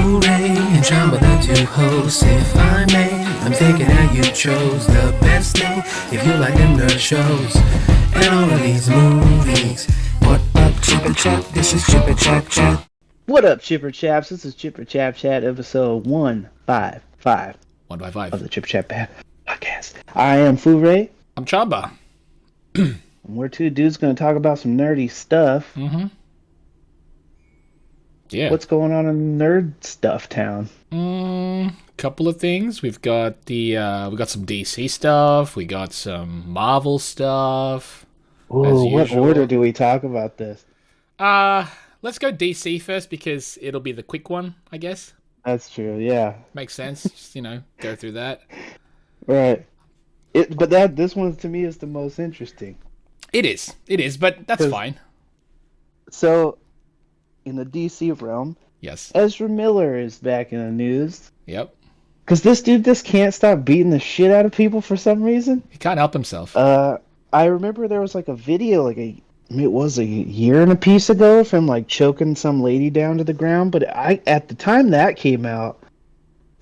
FooRay and Chamba, the two hosts. If I may, I'm thinking that you chose the best thing. If you like them nerd shows and all of these movies. What up, Chap Chat? This is Chap Chat. What up, Chipper Chaps? This is Chap Chat, episode 155. 155 of the Chap Chat podcast. I am FooRay. I'm Chamba. And we're two dudes going to talk about some nerdy stuff. Mm-hmm. Yeah. What's going on in nerd stuff town? Couple of things. We've got we got some DC stuff. We got some Marvel stuff. Ooh, what order do we talk about this? Let's go DC first because it'll be the quick one, I guess. That's true, yeah. Makes sense. Just, go through that. Right. But this one to me is the most interesting. It is, but that's fine. So, in the DC realm, yes, Ezra Miller is back in the news. Yep. Because this dude just can't stop beating the shit out of people for some reason. He can't help himself. I remember there was like a video, it was a year and a piece ago, of him like choking some lady down to the ground. But at the time that came out,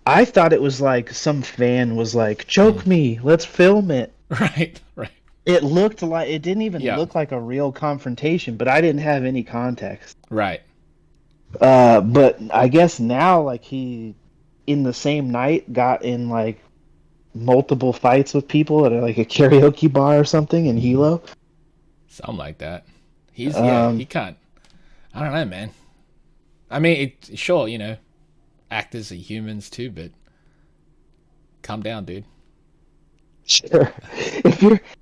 I thought it was like some fan was like, "Choke me, let's film it." Right. It looked like it didn't even look like a real confrontation, but I didn't have any context. Right. But I guess now, like, he in the same night got in like multiple fights with people at like a karaoke bar or something in Hilo. Something like that. He can't. I don't know, man. I mean, sure, actors are humans too, but calm down, dude. Sure.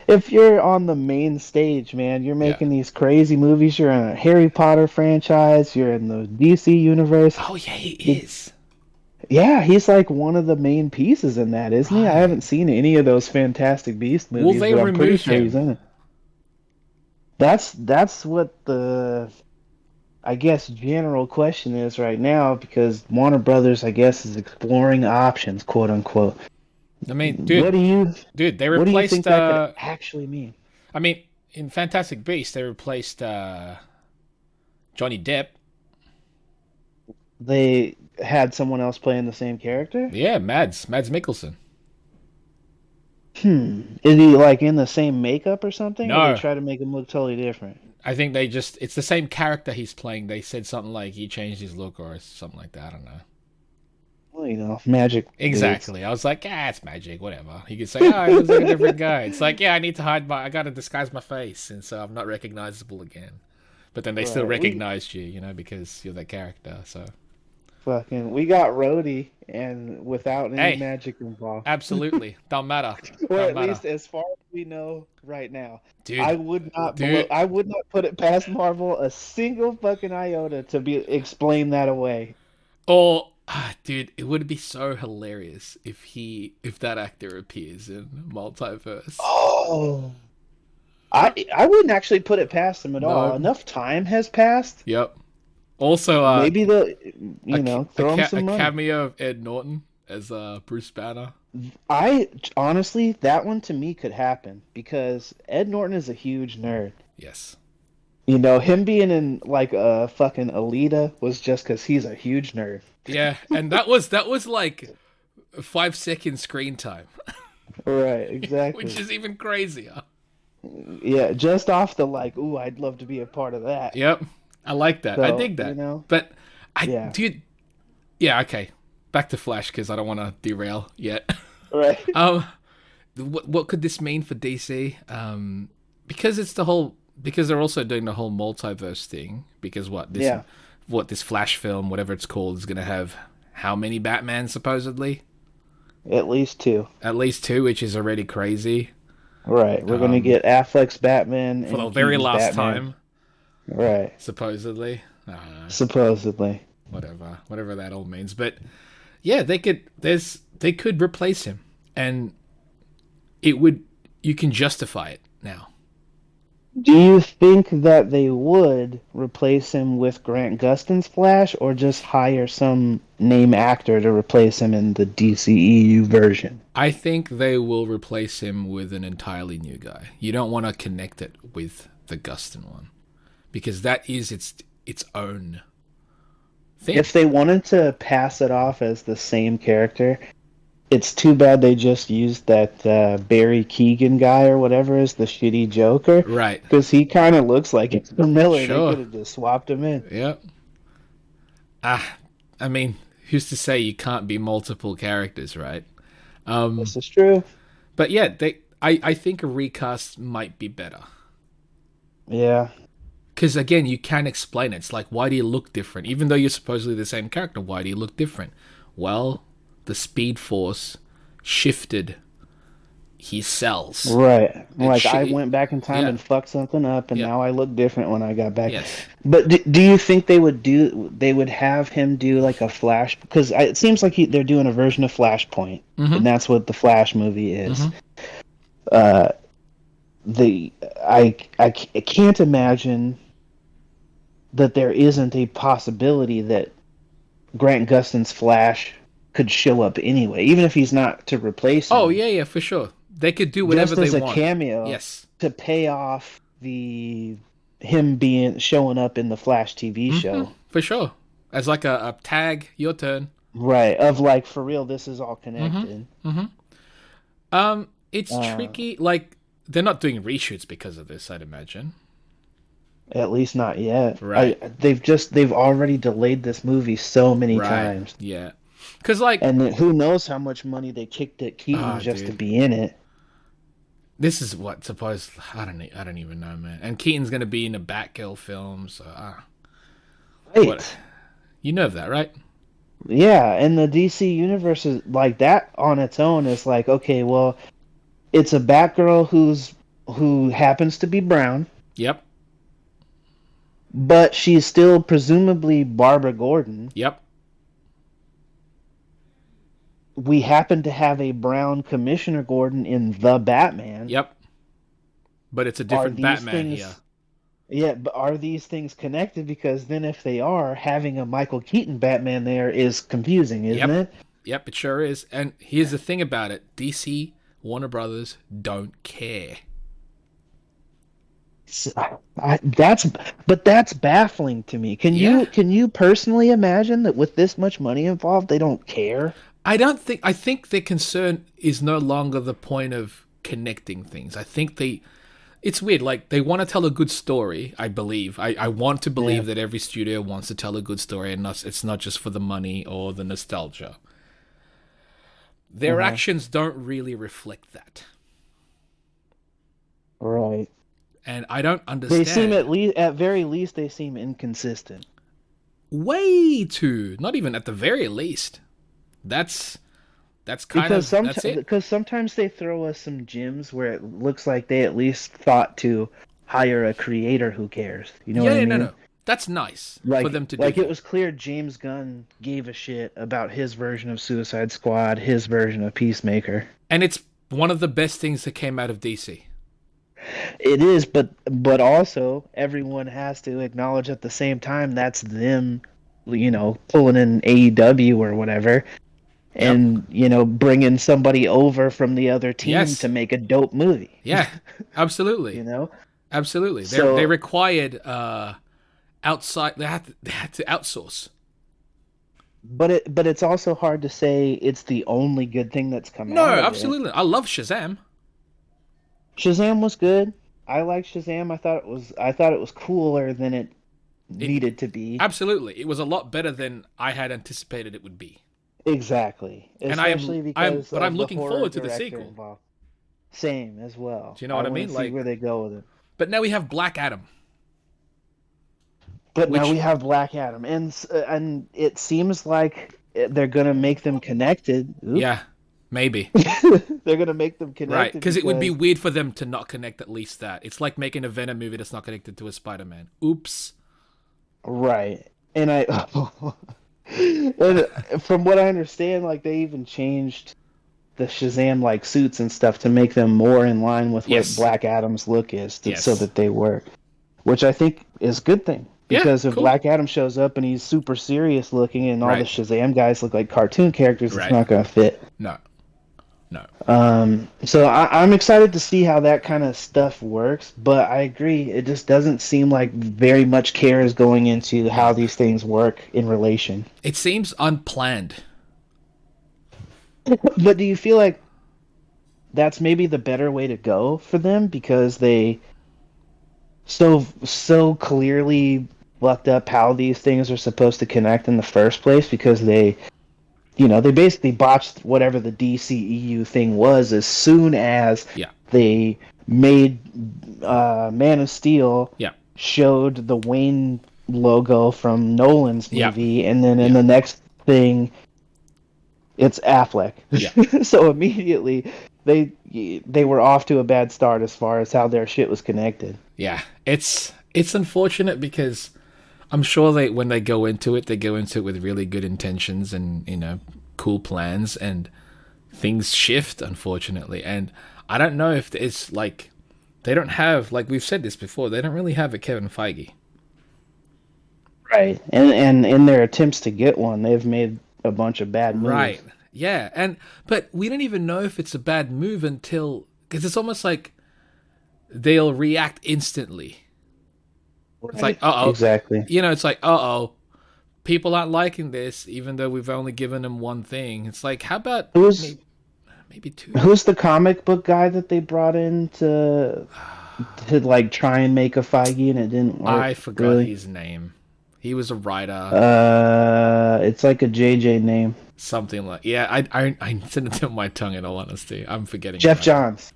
If you're on the main stage, man, you're making these crazy movies. You're in a Harry Potter franchise. You're in the DC universe. Oh yeah, he is. Yeah, he's like one of the main pieces in that, isn't he? I haven't seen any of those Fantastic Beasts movies. Will they but I'm pretty remove sure him? he's in it. That's what the, I guess, general question is right now, because Warner Brothers, I guess, is exploring options, quote unquote. I mean, dude, they replaced. What do you think that could actually mean? I mean, in Fantastic Beasts, they replaced Johnny Depp. They had someone else playing the same character? Yeah, Mads Mikkelsen. Is he like in the same makeup or something? No. Or they try to make him look totally different? I think it's the same character he's playing. They said something like he changed his look or something like that. I don't know. Well, magic. Exactly. Dudes. I was like, it's magic, whatever. He could say, he looks like a different guy. It's like, I need to I gotta disguise my face, and so I'm not recognizable again. But then they still recognized you, because you're that character, so. Fucking, we got Rhodey, and without any magic involved. Absolutely. Don't matter. Or at least as far as we know right now. Dude. I would not put it past Marvel a single fucking iota to explain that away. Or dude, it would be so hilarious if that actor appears in Multiverse. Oh, I wouldn't actually put it past him at all. Enough time has passed. Yep. Also, maybe throw him some money. A cameo of Ed Norton as Bruce Banner. Honestly, that one to me could happen because Ed Norton is a huge nerd. Yes. Him being in like a fucking Alita was just because he's a huge nerd. Yeah, and that was like 5 second screen time. Right, exactly. Which is even crazier. Yeah, just off the I'd love to be a part of that. Yep, I like that. So, I dig that. But dude, okay. Back to Flash because I don't want to derail yet. Right. What could this mean for DC? Because they're also doing the whole multiverse thing. Because this Flash film, whatever it's called, is going to have how many Batman supposedly? At least 2. At least 2, which is already crazy. Right. We're going to get Affleck's Batman for the very last time. Right. Supposedly. Supposedly. Whatever that all means. But yeah, they could replace him, and you can justify it now. Do you think that they would replace him with Grant Gustin's Flash, or just hire some name actor to replace him in the DCEU version? I think they will replace him with an entirely new guy. You don't want to connect it with the Gustin one, because that is its own If think. they wanted to pass it off as the same character, it's too bad they just used that Barry Keoghan guy or whatever as the shitty Joker, Right. because he kind of looks like Ezra Miller. They Sure. could have just swapped him in. Yep. Ah, I mean, who's to say you can't be multiple characters, right? This is true. But yeah, I think a recast might be better. Yeah. Because again, you can explain it. It's like, why do you look different? Even though you're supposedly the same character, why do you look different? Well, the Speed Force shifted his cells. Right. It Like I went back in time Yeah. and fucked something up, and Yeah. now I look different when I got back. Yes. But do you think they would have him do like a Flash? Because it seems like they're doing a version of Flashpoint, and that's what the Flash movie is. Uh, I can't imagine that there isn't a possibility that Grant Gustin's Flash could show up anyway, even if he's not to replace him. Oh, yeah, for sure. They could do whatever just as they a want. cameo, Yes. to pay off him showing up in the Flash TV show. For sure. As like a tag, your turn. Right, of like, for real, this is all connected. It's tricky. Like, they're not doing reshoots because of this, I'd imagine. At least not yet. Right. They've already delayed this movie so many times. Yeah. Because, like... And who knows how much money they kicked at Keaton just to be in it. This is what, suppose... I don't even know, man. And Keaton's going to be in a Batgirl film, so... Right. What? You know that, right? Yeah, and the DC universe is like that on its own is like, okay, well, it's a Batgirl who happens to be brown. Yep. But she's still presumably Barbara Gordon. Yep. We happen to have a brown Commissioner Gordon in The Batman. Yep. But it's a different Batman here. Yeah, but are these things connected? Because then if they are, having a Michael Keaton Batman there is confusing, isn't it? Yep, it sure is. And here's the thing about it. DC, Warner Brothers, don't care. That's baffling to me. Can you personally imagine that with this much money involved, they don't care? I think their concern is no longer the point of connecting things. I think it's weird. Like, they want to tell a good story, I believe. I want to believe that every studio wants to tell a good story, and it's not just for the money or the nostalgia. Their actions don't really reflect that. Right. And I don't understand. They seem at very least, they seem inconsistent. Way too. Not even at the very least. That's kind of that's it. Because sometimes they throw us some gems where it looks like they at least thought to hire a creator who cares. You know what I mean? No. That's nice for them to do. Like, it was clear James Gunn gave a shit about his version of Suicide Squad, his version of Peacemaker. And it's one of the best things that came out of DC. It is, but also everyone has to acknowledge at the same time that's them, pulling in AEW or whatever. And, bringing somebody over from the other team to make a dope movie. Yeah, absolutely. Absolutely. They required outside. They had to outsource. But it's also hard to say it's the only good thing that's come out. No, of absolutely. I love Shazam. Shazam was good. I liked Shazam. I thought it was cooler than it needed to be. Absolutely, it was a lot better than I had anticipated it would be. Exactly. Especially but I'm looking forward to the sequel. Involved. Same as well. Do you know what I mean? See where they go with it. But now we have Black Adam. Now we have Black Adam, and it seems like they're gonna make them connected. Oops. Yeah, maybe. They're gonna make them connected, right? Because it would be weird for them to not connect at least that. It's like making a Venom movie that's not connected to a Spider-Man. Oops. Right, and and from what I understand, like, they even changed the Shazam like suits and stuff to make them more in line with what Black Adam's look is, so that they work, which I think is a good thing. Because if Black Adam shows up and he's super serious looking and all the Shazam guys look like cartoon characters, it's not going to fit. No. No. So I'm excited to see how that kind of stuff works, but I agree, it just doesn't seem like very much care is going into how No. these things work in relation. It seems unplanned. But do you feel like that's maybe the better way to go for them because they so clearly fucked up how these things are supposed to connect in the first place because they basically botched whatever the DCEU thing was as soon as Yeah. they made Man of Steel Yeah. showed the Wayne logo from Nolan's Yeah. movie, and then in Yeah. the next thing, it's Affleck. Yeah. So immediately they were off to a bad start as far as how their shit was connected. Yeah. It's unfortunate because I'm sure when they go into it, they go into it with really good intentions and, cool plans, and things shift, unfortunately. And I don't know if it's like they don't have, like we've said this before, they don't really have a Kevin Feige. Right. And in their attempts to get one, they've made a bunch of bad moves. Right. Yeah. But we don't even know if it's a bad move until, because it's almost like they'll react instantly. Right. It's like, uh oh. Exactly. It's like, uh oh. People aren't liking this, even though we've only given them one thing. It's like, how about Who's maybe two? who's the comic book guy that they brought in to like try and make a Feige and it didn't work? I forgot Really? his name. He was a writer. It's like a JJ name. Something like, yeah. I said it on my tongue. In all honesty, I'm forgetting. Jeff Johns.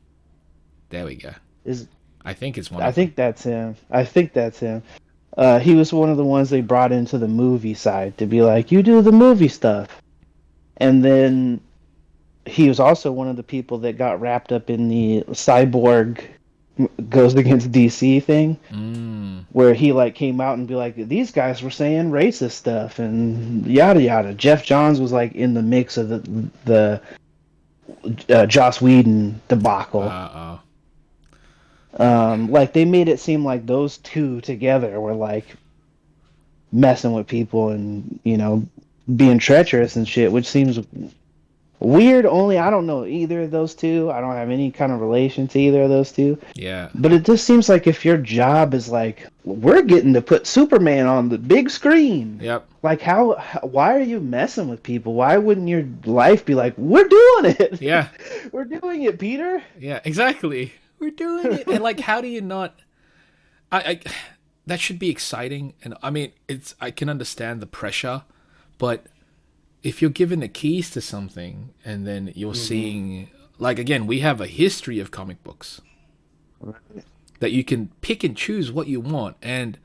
There we go. Is I think it's one. I think that's him. I think that's him. He was one of the ones they brought into the movie side to be like, you do the movie stuff. And then he was also one of the people that got wrapped up in the Cyborg goes against DC thing, where he like came out and be like, these guys were saying racist stuff and yada yada. Jeff Johns was like in the mix of the Joss Whedon debacle. Like they made it seem like those two together were like messing with people and being treacherous and shit, which seems weird. Only I don't know either of those two. I don't have any kind of relation to either of those two. Yeah. But it just seems like if your job is like, we're getting to put Superman on the big screen. Yep. Like why are you messing with people? Why wouldn't your life be like, we're doing it? Yeah. We're doing it, Peter. Yeah, exactly. We're doing it. And like, how do you not? I that should be exciting. And I mean, I can understand the pressure, but if you're given the keys to something and then you're seeing, like, again, we have a history of comic books that you can pick and choose what you want. And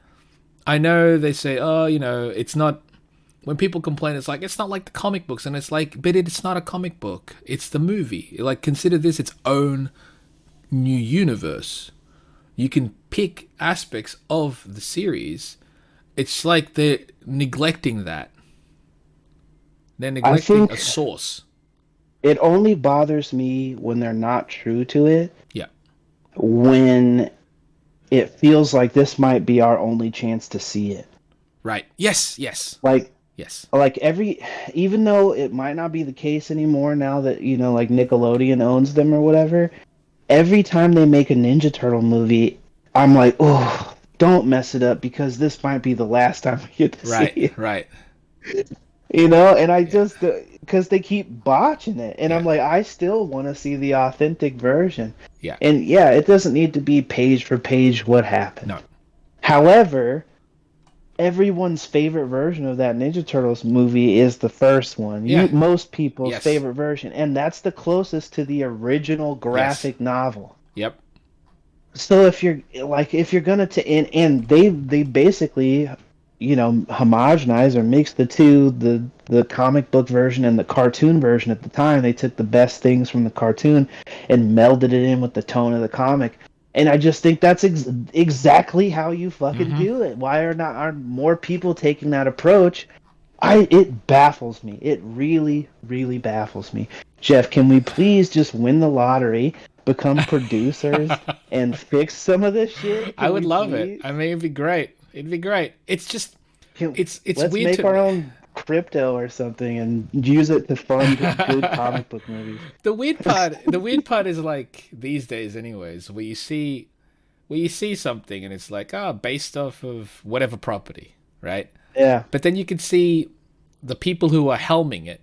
I know they say, oh, it's not, when people complain, it's like, it's not like the comic books. And it's like, but it's not a comic book. It's the movie. Like, consider this its own new universe. You can pick aspects of the series. It's like they're neglecting that. They're neglecting a source. It only bothers me when they're not true to it. Yeah. When it feels like this might be our only chance to see it. Right. Yes. Yes. Like, yes. Like even though it might not be the case anymore now that, like Nickelodeon owns them or whatever, every time they make a Ninja Turtle movie, I'm like, oh, don't mess it up because this might be the last time we get to see it. Right. And I just, because they keep botching it. And I'm like, I still want to see the authentic version. Yeah. And yeah, it doesn't need to be page for page what happened. No. However, everyone's favorite version of that Ninja Turtles movie is the first one. Yeah. Most people's favorite version. And that's the closest to the original graphic novel. Yep. So if you're gonna and they basically homogenize or mix the two, the comic book version and the cartoon version. At the time they took the best things from the cartoon and melded it in with the tone of the comic, and I just think that's exactly how you fucking do it. Why are more people taking that approach? It baffles me. It really, really baffles me. Jeff, can we please just win the lottery, become producers, and fix some of this shit? I would love it. I mean, it'd be great. It's just, it's let's weird. Make our own crypto or something and use it to fund good comic book movies. The weird part is like these days, anyways, where you see something and it's like, based off of whatever property, right? Yeah. But then you can see the people who are helming it,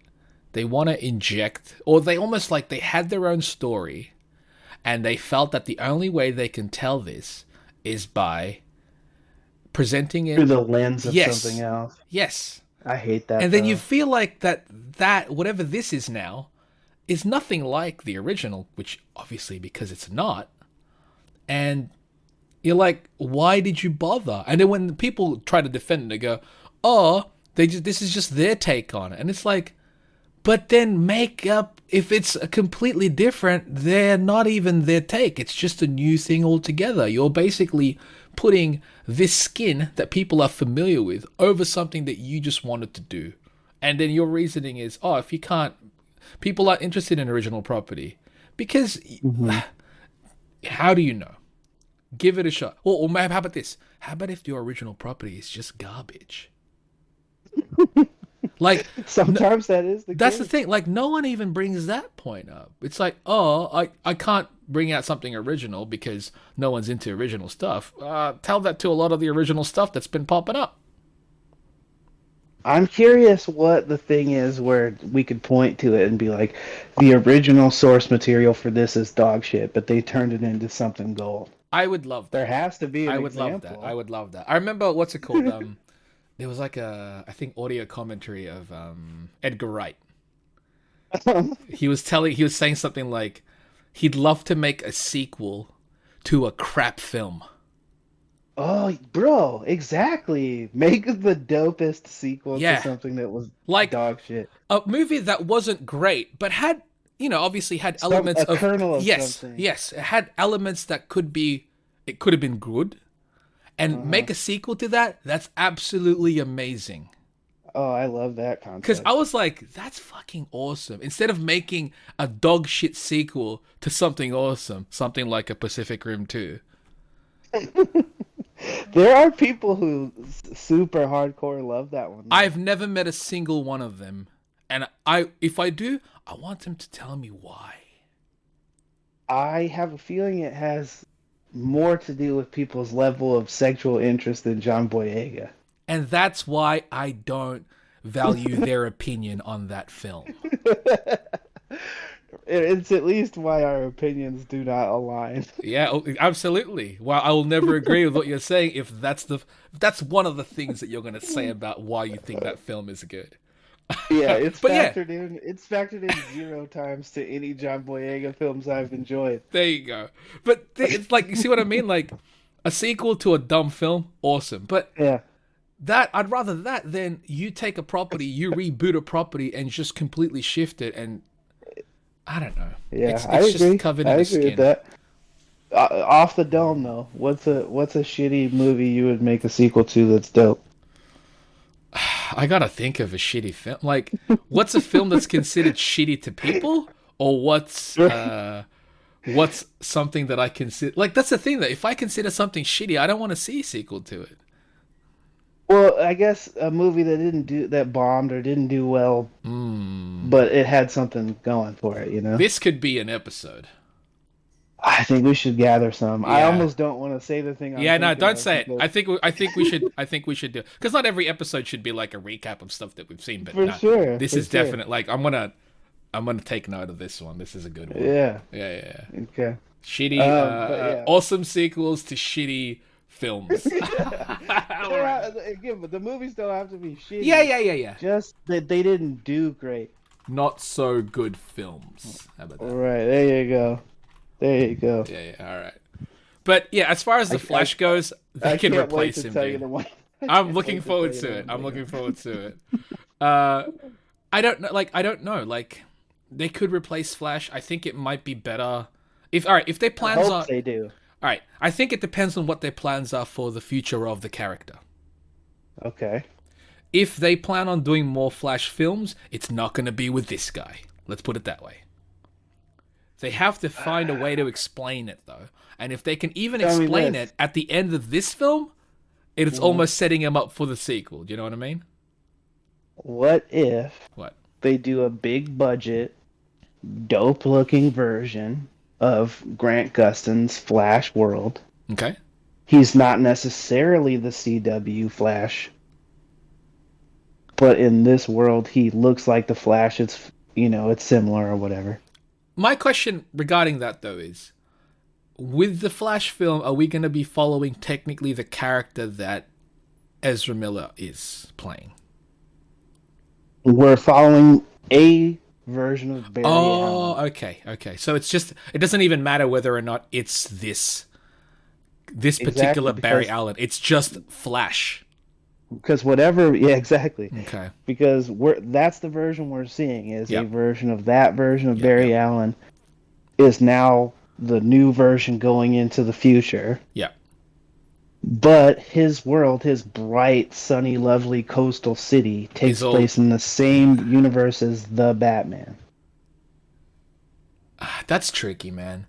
they want to inject, or they almost like they had their own story, and they felt that the only way they can tell this is by presenting it Through the lens of yes, something else. yes, I hate that. and then you though. feel like that whatever this is now is nothing like the original, which obviously because it's not, and you're like, why did you bother? And then when people try to defend it, they go, oh, this is just their take on it. And it's like, but then make up, if it's a completely different, they're not even their take. It's just a new thing altogether. You're basically putting this skin that people are familiar with over something that you just wanted to do. And then your reasoning is, oh, if you can't, people are interested in original property. Because how do you know? Give it a shot. Or maybe, how about this? How about if your original property is just garbage? Like, Sometimes that is the that's case. the thing. Like, no one even brings that point up. It's like, oh, I can't bring out something original because no one's into original stuff. Tell that to a lot of the original stuff that's been popping up. I'm curious what the thing is where we could point to it and be like, the original source material for this is dog shit, but they turned it into something gold. I would love There that. has to be an I would love example. that. I would love that. I remember, what's it called? There was like I think, audio commentary of Edgar Wright. He was saying something like he'd love to make a sequel to a crap film. Oh, bro, exactly. Make the dopest sequel Yeah. to something that was Like dog shit. a movie that wasn't great, but had, obviously had Some- elements a kernel of yes, something. yes, it had elements that could have been good, and make a sequel to that. That's absolutely amazing. Oh, I love that Because concept. I was like, that's fucking awesome. Instead of making a dog shit sequel to something awesome, something like a Pacific Rim 2. There are people who super hardcore love that one. I've never met a single one of them. And if I do, I want them to tell me why. I have a feeling it has more to do with people's level of sexual interest in John Boyega. And that's why I don't value their opinion on that film. It's at least why our opinions do not align. Yeah, absolutely. Well, I will never agree with what you're saying if that's one of the things that you're going to say about why you think that film is good. Yeah, it's But yeah. factored in. It's factored in 0 times to any John Boyega films I've enjoyed. There you go. But it's like, you see what I mean? Like, a sequel to a dumb film, awesome. But Yeah, I'd rather that than you take a property, you reboot a property, and just completely shift it. And I don't know. yeah, It's I agree. just covered in I the agree skin. with that. Off the dome, though, what's a shitty movie you would make a sequel to that's dope? I gotta think of a shitty film. Like, what's a film that's considered shitty to people, or what's something that I consider? Like, that's the thing, that if I consider something shitty, I don't want to see a sequel to it. Well, I guess a movie that bombed or didn't do well, but it had something going for it. This could be an episode. I think we should gather some. I Yeah. almost don't want to say the thing. Yeah, no, don't say it. I think we should. I think we should do, because not every episode should be like a recap of stuff that we've seen. But For no, sure, this for is sure. definite. Like, I'm gonna take note of this one. This is a good one. Yeah. Yeah. Okay. Shitty, but yeah. awesome sequels to shitty films. Again, but the movies don't have to be shitty. Yeah. Just that they didn't do great. Not so good films. How about that? Right, there you go. There you go. Yeah. All right. But yeah, as far as the Flash goes, they can can't wait replace to him. tell you Dude. the one. I'm looking forward to it. I don't know. I don't know. Like, they could replace Flash. I think it might be better. If their I plans are hope they do. all right, I think it depends on what their plans are for the future of the character. Okay. If they plan on doing more Flash films, it's not going to be with this guy. Let's put it that way. They have to find a way to explain it, though. And if they can even Tell me explain this. it at the end of this film, it's almost setting him up for the sequel. Do you know what I mean? What if What? they do a big budget, dope looking version of Grant Gustin's Flash world? Okay. He's not necessarily the CW Flash, but in this world, he looks like the Flash. It's similar or whatever. My question regarding that though is, with the Flash film, are we going to be following technically the character that Ezra Miller is playing? We're following a version of Barry Oh, Allen. okay. So it doesn't even matter whether or not it's this particular Exactly, Barry Allen. It's just Flash. because whatever, yeah, exactly. Okay. Because that's the version we're seeing is a Yep. version of that version of Yep, Barry yep. Allen is now the new version going into the future. Yeah. But his world, his bright, sunny, lovely coastal city, takes place in the same universe as the Batman. That's tricky, man.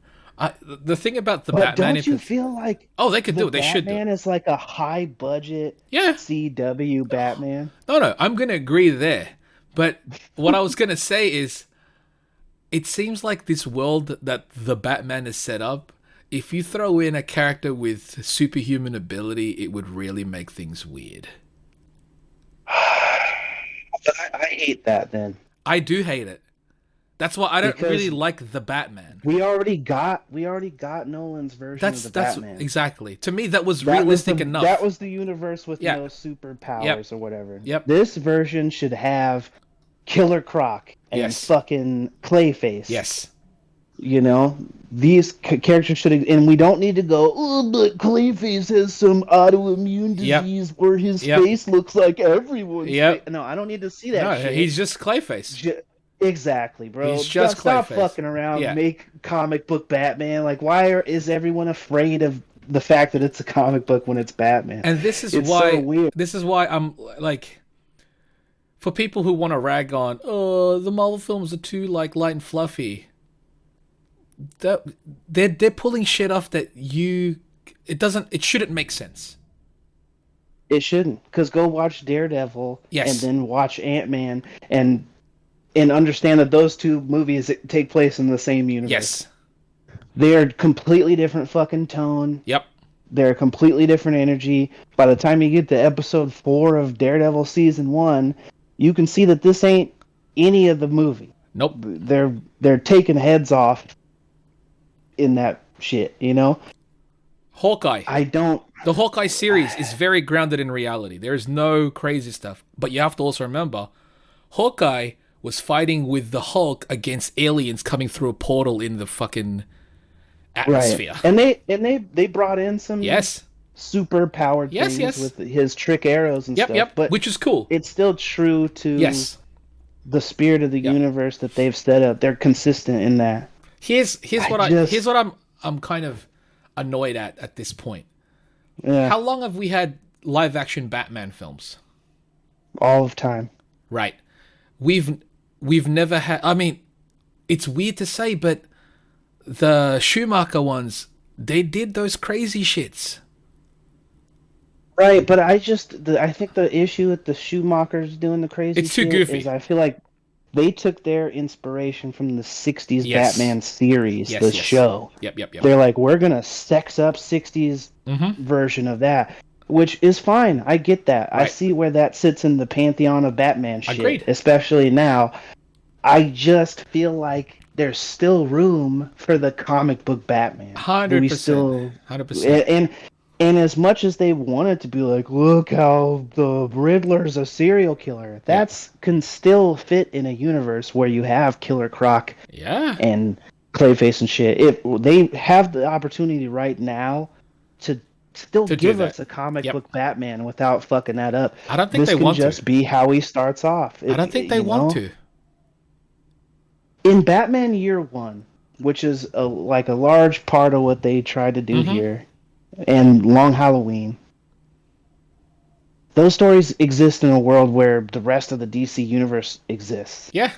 The thing about the But Batman... don't you feel like they could do it. They should do it. Batman is like a high-budget Yeah. CW Batman? No, I'm going to agree there. But what I was going to say is, it seems like this world that the Batman is set up, if you throw in a character with superhuman ability, it would really make things weird. But I hate that then. I do hate it. That's why I don't Because really like the Batman. We already got Nolan's version of the Batman. Exactly. To me, that was realistic enough. That was the universe with no superpowers or whatever. Yep. This version should have Killer Croc and fucking Clayface. Yes. You know, these characters should, and we don't need to go. Oh, but Clayface has some autoimmune disease where his face looks like everyone's. Face. No, I don't need to see that. No, shit. he's just Clayface. Exactly, bro. He's just Stop Clayface. fucking around. Yeah. Make comic book Batman. Like, why is everyone afraid of the fact that it's a comic book when it's Batman? And this is it's why. So weird. This is why I'm like, for people who want to rag on, oh, the Marvel films are too like light and fluffy. They're pulling shit off that it shouldn't make sense. It shouldn't, because go watch Daredevil and then watch Ant-Man and understand that those two movies take place in the same universe. Yes. They're completely different fucking tone. Yep. They're completely different energy. By the time you get to episode 4 of Daredevil season 1, you can see that this ain't any of the movie. Nope. They're taking heads off in that shit, you know? Hawkeye. The Hawkeye series is very grounded in reality. There's no crazy stuff. But you have to also remember, Hawkeye was fighting with the Hulk against aliens coming through a portal in the fucking atmosphere. Right. And they brought in some super powered things with his trick arrows and stuff. But which is cool. It's still true to the spirit of the universe that they've set up. They're consistent in that. Here's what I'm kind of annoyed at this point. Yeah. How long have we had live action Batman films? All of time. Right. We've never had, I mean, it's weird to say, but the Schumacher ones, they did those crazy shits. Right, but I think the issue with the Schumachers doing the crazy it's too goofy. Is I feel like they took their inspiration from the 60s Batman series, show. Yep. They're like, we're going to sex up 60s version of that, which is fine. I get that. Right. I see where that sits in the pantheon of Batman shit. Agreed. Especially now. I just feel like there's still room for the comic book Batman. 100%. 100%. And as much as they wanted to be like, look how the Riddler's a serial killer, can still fit in a universe where you have Killer Croc and Clayface and shit. If they have the opportunity right now to still give us a comic book Batman without fucking that up, I don't think they want to. This can just be how he starts off. I don't think they want to. In Batman Year One, which is a large part of what they tried to do here, and Long Halloween, those stories exist in a world where the rest of the DC universe exists. Yeah.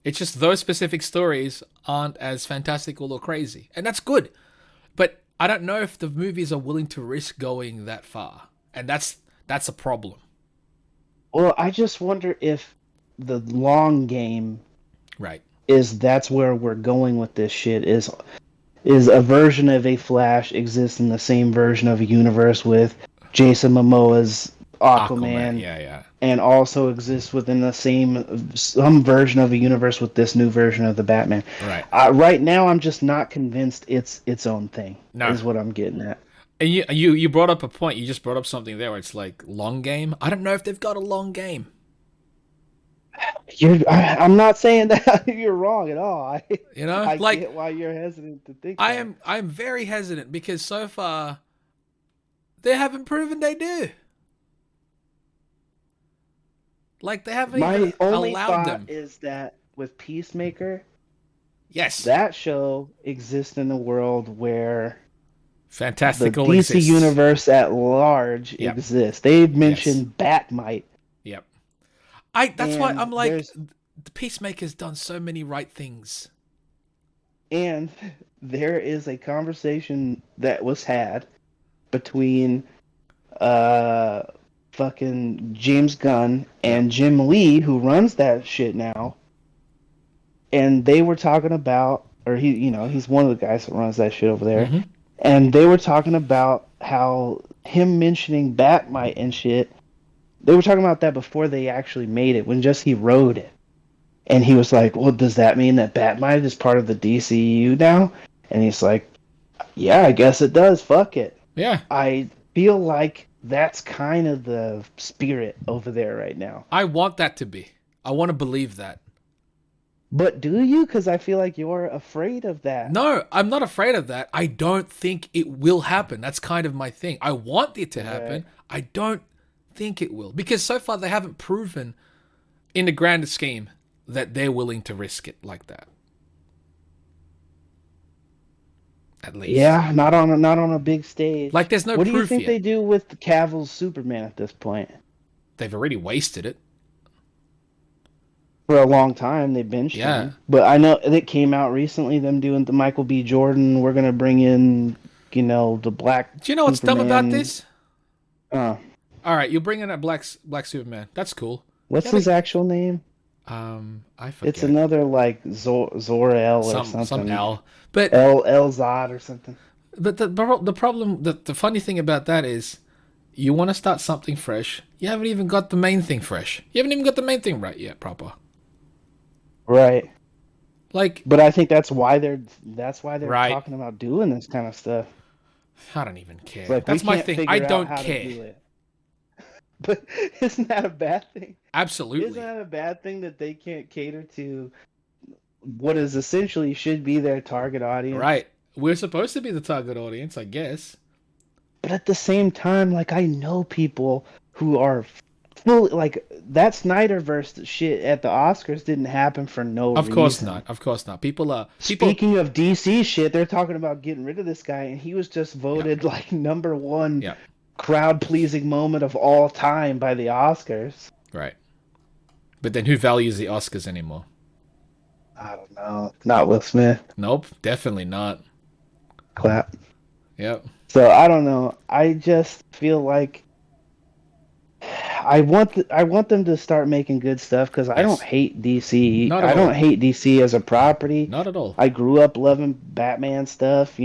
It's just those specific stories aren't as fantastical or crazy. And that's good. But I don't know if the movies are willing to risk going that far. And that's a problem. Well, I just wonder if the long game Right. is that's where we're going with this shit is a version of a Flash exists in the same version of a universe with Jason Momoa's Aquaman. Aquaman, Yeah, yeah. and also exists within the same some version of a universe with this new version of the Batman. Right. Right now, I'm just not convinced it's its own thing. No. Is what I'm getting at. And you brought up a point. You just brought up something there where it's like long game. I don't know if they've got a long game. I'm not saying that you're wrong at all. You know, I like get why you're hesitant to think I that. am very hesitant because so far they haven't proven they do. Like they haven't My even only allowed thought them. is that with Peacemaker, Yes, that show exists in a world where the fantastical DC exists. universe at large Yep. exists. They've Yes. mentioned Batmite, Yep. That's why and I'm like the Peacemaker's done so many right things. and there is a conversation that was had between uh fucking James Gunn Yep. and Jim Lee, who runs that shit now, and they were talking about, or he's one of the guys that runs that shit over there, Mm-hmm. and they were talking about how him mentioning Batmite and shit. They were talking about that before they actually made it, when just he wrote it, and he was like, "Well, does that mean that Batmite is part of the DCU now?" And he's like, "Yeah, I guess it does. Fuck it." Yeah. I feel like that's kind of the spirit over there right now. I want that to be. I want to believe that. But do you? Because I feel like you're afraid of that. No, I'm not afraid of that. I don't think it will happen. That's kind of my thing. I want it to happen. Right. I don't think it will. Because so far they haven't proven in the grander scheme that they're willing to risk it like that. At least. Yeah, not on a big stage. Like there's no What do you proof think yet. they do with Cavill's Superman at this point? They've already wasted it. For a long time, they've benched Yeah. him. But I know it came out recently, them doing the Michael B. Jordan, we're going to bring in, the black Do you know what's dumb about Superman. this? Uh, All right, you're bringing that black Superman. That's cool. what's Yeah, his actual name? I forget. It's another, like, Zor-El or something. some L. But El-Zod or something. But the problem, the funny thing about that is, you want to start something fresh. You haven't even got the main thing fresh. You haven't even got the main thing right yet, proper. Right. Like, But I think that's why they're Right. talking about doing this kind of stuff. I don't even care. It's like, That's we my can't thing. figure I out don't how to care. do it. But isn't that a bad thing? Absolutely. Isn't that a bad thing that they can't cater to what is essentially should be their target audience? Right. We're supposed to be the target audience, I guess. But at the same time, like, I know people who are fully, like, that Snyderverse shit at the Oscars didn't happen for no reason. Of course not. Of course not. People. Speaking of DC shit, they're talking about getting rid of this guy, and he was just voted like number one Yeah. crowd-pleasing moment of all time by the Oscars. Right. But then who values the Oscars anymore? I don't know. Not Will Smith. Nope. Definitely not. Clap. Yep. So I don't know. I just feel like I want them to start making good stuff, because I Yes. don't hate DC. Not at I don't all. hate DC as a property. Not at all. I grew up loving Batman stuff.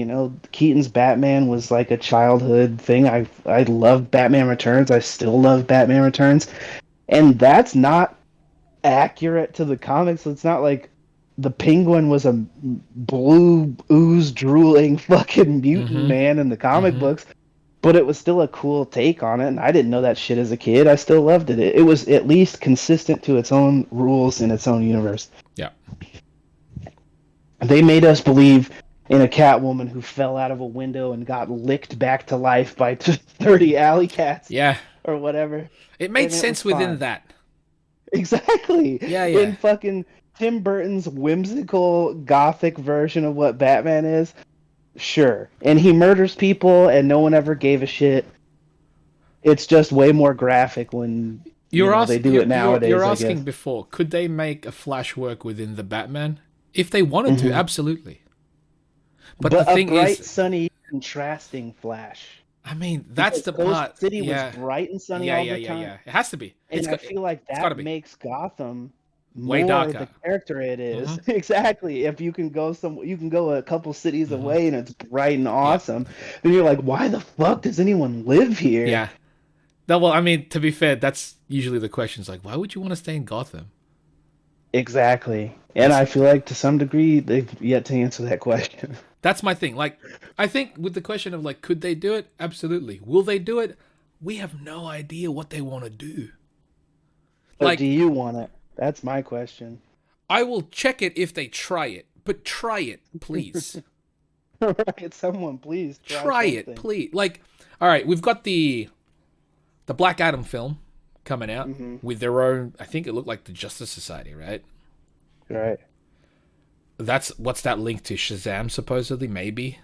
Keaton's Batman was like a childhood thing. I love Batman Returns. I still love Batman Returns, and that's not accurate to the comics. It's not like the Penguin was a blue ooze drooling fucking mutant man in the comic books, but it was still a cool take on it, and I didn't know that shit as a kid. I still loved it. It was at least consistent to its own rules in its own universe. Yeah. They made us believe in a Catwoman who fell out of a window and got licked back to life by 30 alley cats Yeah. or whatever. It made And it sense was within fine. that. Exactly. Yeah, yeah. In fucking Tim Burton's whimsical gothic version of what Batman is, sure. And he murders people and no one ever gave a shit. It's just way more graphic when they do it nowadays. You're I asking guess. before, could they make a Flash work within the Batman? If they wanted to, absolutely. But the thing a bright, is, sunny, contrasting Flash. I mean, that's Because the Coast part. City was Yeah. bright and sunny Yeah, all yeah, the yeah, time. yeah. It has to be. And I feel like It's got to that be. makes Gotham Way more the darker. character it is. Hmm. Exactly. If you can go a couple cities Hmm. away and it's bright and Yep. awesome, then you're like, why the fuck does anyone live here? Yeah. No, well, I mean, to be fair, that's usually the questions like, why would you want to stay in Gotham? Exactly. And That's I feel like to some degree they've yet to answer that question. that's my thing. Like, I think with the question of like, could they do it? Absolutely. Will they do it? We have no idea what they want to do. But do Like, you want it? That's my question. I will check it if they try it, but try it, please. Right, someone please try Try it, something. please. Like, all right, we've got the Black Adam film coming out Hmm. with their own. I think it looked like the Justice Society, right? Right. That's what's that link to Shazam? Supposedly, maybe,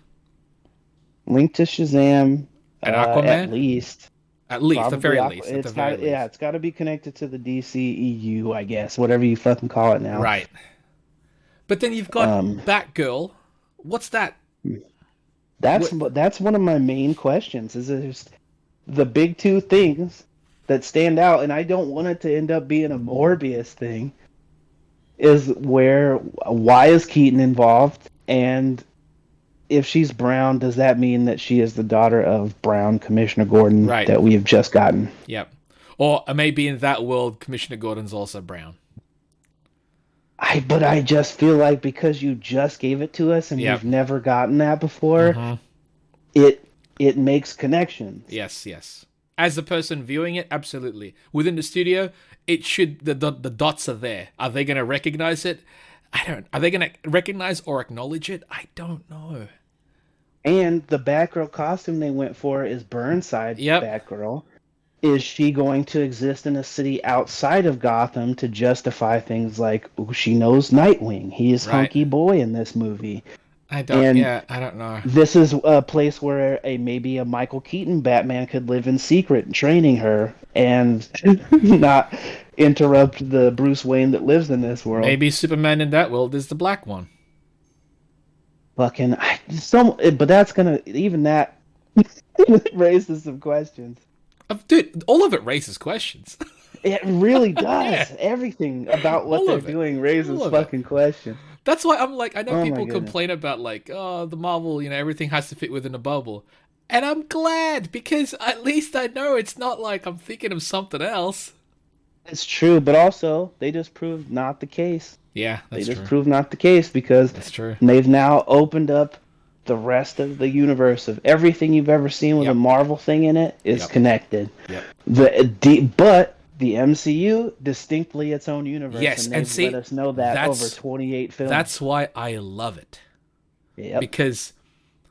Link to Shazam, and at Aquaman. least. At least, at the Probably very Aqua. least, at the It's very got yeah, least. it's got to be connected to the DCEU, I guess, whatever you fucking call it now. Right. But then you've got Um, Batgirl. What's that? that's What? that's one of my main questions. Is just the big two things that stand out, and I don't want it to end up being a Morbius thing. Is why is Keaton involved, and if she's Brown, does that mean that she is the daughter of Brown, Commissioner Gordon, Right. that we have just gotten? Yep. Or maybe in that world, Commissioner Gordon's also brown. But I just feel like because you just gave it to us and Yep. we've never gotten that before, Mm-hmm. it makes connections. Yes, yes. As the person viewing it, absolutely. Within the studio, it should the dots are there. Are they going to recognize it? I don't. Are they going to recognize or acknowledge it? I don't know. And the Batgirl costume they went for is Burnside Yep. Batgirl. Is she going to exist in a city outside of Gotham to justify things like, ooh, she knows Nightwing? He is Right. hunky boy in this movie. I don't. And Yeah, I don't know. this is a place where maybe a Michael Keaton Batman could live in secret, training her and not interrupt the Bruce Wayne that lives in this world. Maybe Superman in that world is the black one. Fucking, but that's gonna even that raises some questions. Dude, all of it raises questions. It really does. Yeah. Everything about what All they're of it. doing raises All of it. fucking questions. That's why I'm like, I know Oh my people goodness. complain about like, oh, the Marvel, everything has to fit within a bubble. And I'm glad because at least I know it's not like I'm thinking of something else. It's true, but also they just proved not the case. Yeah, They that's just true. proved not the case because That's true. they've now opened up the rest of the universe of everything you've ever seen with Yep. a Marvel thing in it is Yep. connected. Yep. But the MCU distinctly its own universe, Yes, and and they've see, let us know that that's- over 28 films. That's why I love it. Yep. Because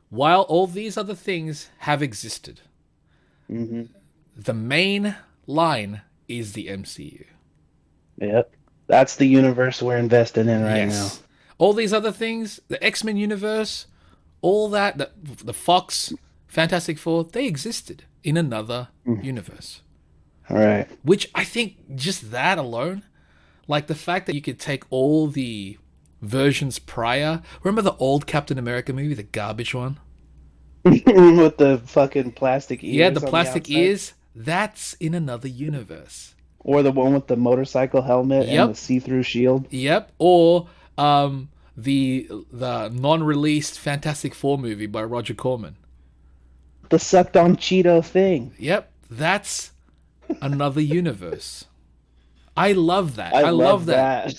while all these other things have existed, Hmm. the main line is the MCU. Yep. That's the universe we're invested in right now. All these other things, the X-Men universe, all that, the Fox, Fantastic Four, they existed in another universe. All right. Which I think just that alone, like the fact that you could take all the versions prior. Remember the old Captain America movie, the garbage one? With the fucking plastic ears. Yeah, the on plastic outside. ears. That's in another universe. Or the one with the motorcycle helmet Yep. and the see-through shield. Yep. Or the non-released Fantastic Four movie by Roger Corman. The sucked-on Cheeto thing. Yep, that's another universe. I love that. I love that.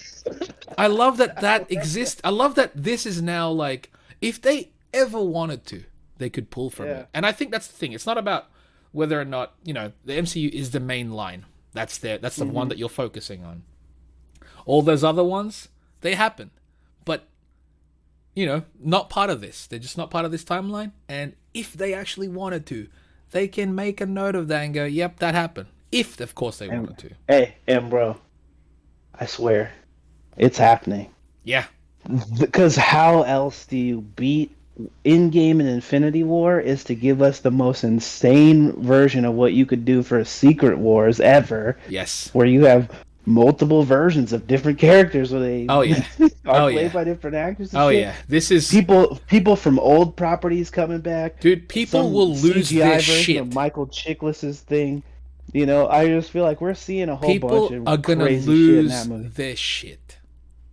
I love that exists. I love that this is now like, if they ever wanted to, they could pull from Yeah. it. And I think that's the thing. It's not about whether or not, the MCU is the main line. That's the one that you're focusing on. All those other ones, they happen. But, not part of this. They're just not part of this timeline. And if they actually wanted to, they can make a note of that and go, yep, that happened. If, of course, they wanted to. Hey, bro, I swear, it's happening. Yeah. Because how else do you beat Endgame and Infinity War is to give us the most insane version of what you could do for a Secret Wars ever, Yes. where you have multiple versions of different characters where they Oh yeah. are Oh played yeah. by different actors and Oh shit. yeah. This is People from old properties coming back. dude, people Some will lose CGI their version of shit. Michael Chiklis's thing. You know, I just feel like we're seeing a whole bunch People of are gonna crazy shit in that lose movie. their shit.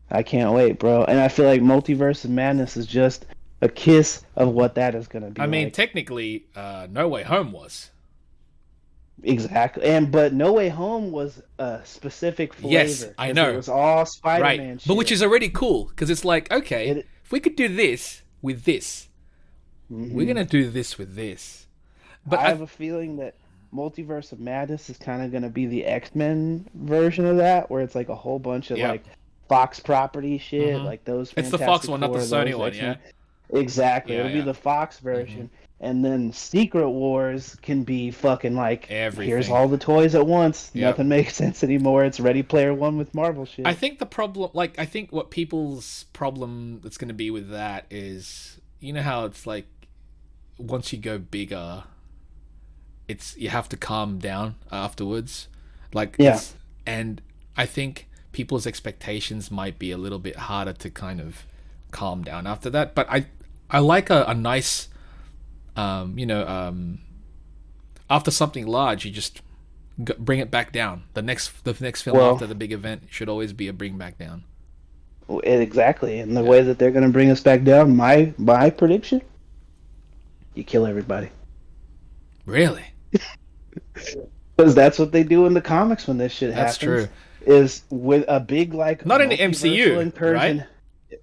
I can't wait, bro. And I feel like Multiverse of Madness is just a kiss of what that is gonna be I mean, like. technically, No Way Home was. Exactly. And but No Way Home was a specific Yes, flavor I because it know. was all Right. Spider-Man But which shit. is already cool, because it's like, okay, It, if we could do this with this, we're mhm. gonna do this with this. But I have a feeling that Multiverse of Madness is kind of going to be the X-Men version of that, where it's like a whole bunch of yeah. like Fox property shit, Hmm. like those It's the Fox Fantastic one, not the Four, Sony those one, yeah? X-Men. Exactly, Yeah, it'll be yeah. the Fox version, and then Secret Wars can be fucking like, here's Everything. all the toys at once. Yep. Nothing makes sense anymore. It's Ready Player One with Marvel I shit. think the problem, like, I think what people's problem that's going to be with that is, you know how it's like, once you go bigger, it's you have to calm down afterwards, like Yeah. it's, and I think people's expectations might be a little bit harder to kind of calm down after that. But I like a nice, you know, after something large, you just bring it back down. The next film Well, after the big event should always be a bring back down. exactly, and the way that they're going to bring us back down, my prediction, you kill everybody. Really, Because that's what they do in the comics when this shit that's happens. true. Is with a big like Not in the multiversal MCU, incursion. right?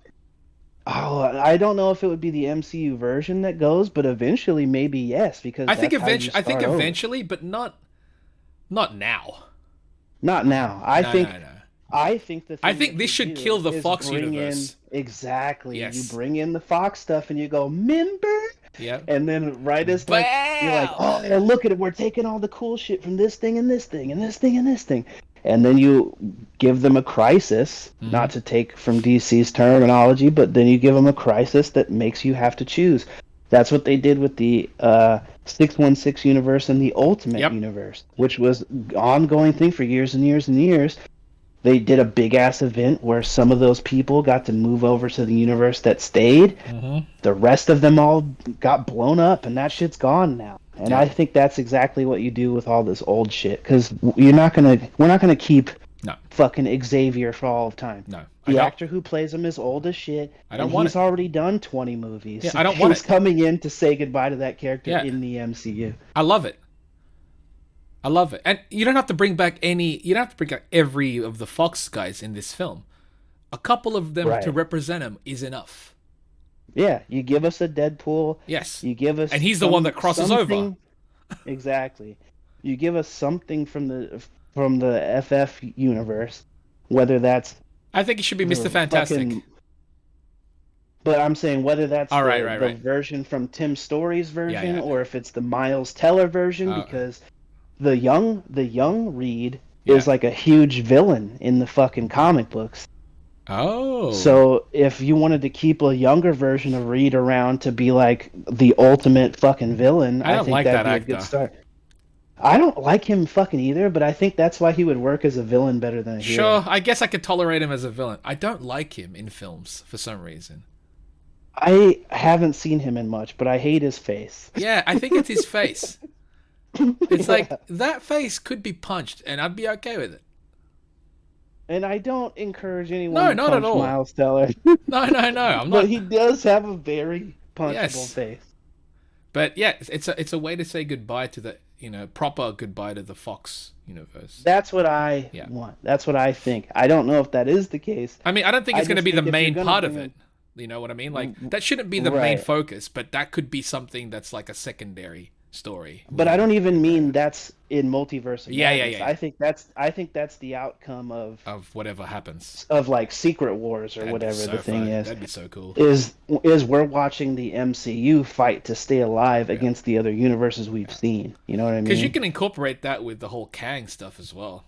Oh, I don't know if it would be the MCU version that goes, but eventually maybe yes, because I think that's how you eventually. I think start over. eventually, but not now. Not now. No, no, no. I think the I thing think that this they should do kill the is Fox bring universe. in exactly. You Yes. bring in the Fox stuff and you go, member? Yeah. And then right as like you're like, Bam! oh yeah, look at it, we're taking all the cool shit from this thing and this thing and this thing and this thing. And then you give them a crisis, not to take from DC's terminology, but then you give them a crisis that makes you have to choose. That's what they did with the 616 universe and the Ultimate Yep. universe, which was an ongoing thing for years and years and years. They did a big ass event where some of those people got to move over to the universe that stayed. The rest of them all got blown up, and that shit's gone now. And Yeah. I think that's exactly what you do with all this old shit, because we're not gonna keep No, fucking Xavier for all of time. no. The actor who plays him is old as shit, I don't and want he's it. already done 20 movies. Yeah, I don't want He's it. coming in to say goodbye to that character Yeah. in the MCU. I love it. I love it. And you don't have to bring back you don't have to bring back every of the Fox guys in this film. A couple of them Right. to represent him is enough. Yeah, you give us a Deadpool. Yes. You give us, And he's the one that crosses over. Exactly. You give us something from the FF universe, whether that's I think it should be Mr. the Fantastic. fucking- But I'm saying whether that's Oh, the, right. version from Tim Story's version yeah. or if it's the Miles Teller version, Oh. because the young Reed Yeah. is like a huge villain in the fucking comic books. Oh. So if you wanted to keep a younger version of Reed around to be like the ultimate fucking villain, I don't think like that'd that be a actor. good start. I don't like him fucking either, but I think that's why he would work as a villain better than a hero. Sure, I guess I could tolerate him as a villain. I don't like him in films for some reason. I haven't seen him in much, but I hate his face. Yeah, I think it's his face. It's like that face could be punched and I'd be okay with it. And I don't encourage anyone No, to not at punch all. Miles Teller. No, I'm not. But he does have a very punchable Yes. face. But yeah, it's a way to say goodbye to the, proper goodbye to the Fox universe. That's what I Yeah. want. That's what I think. I don't know if that is the case. I mean, I don't think I it's going to just be the think if main you're gonna part of bring it. You know what I mean? Like that shouldn't be the main Right. focus, but that could be something that's like a secondary story. But I don't even mean that's in Multiverse of Yeah, Madness. yeah. I think that's the outcome of whatever happens. like Secret Wars or That'd be whatever so the thing fun. is. That'd be so cool. Is we're watching the MCU fight to stay alive against the other universes we've seen. You know what I mean? Because you can incorporate that with the whole Kang stuff as well.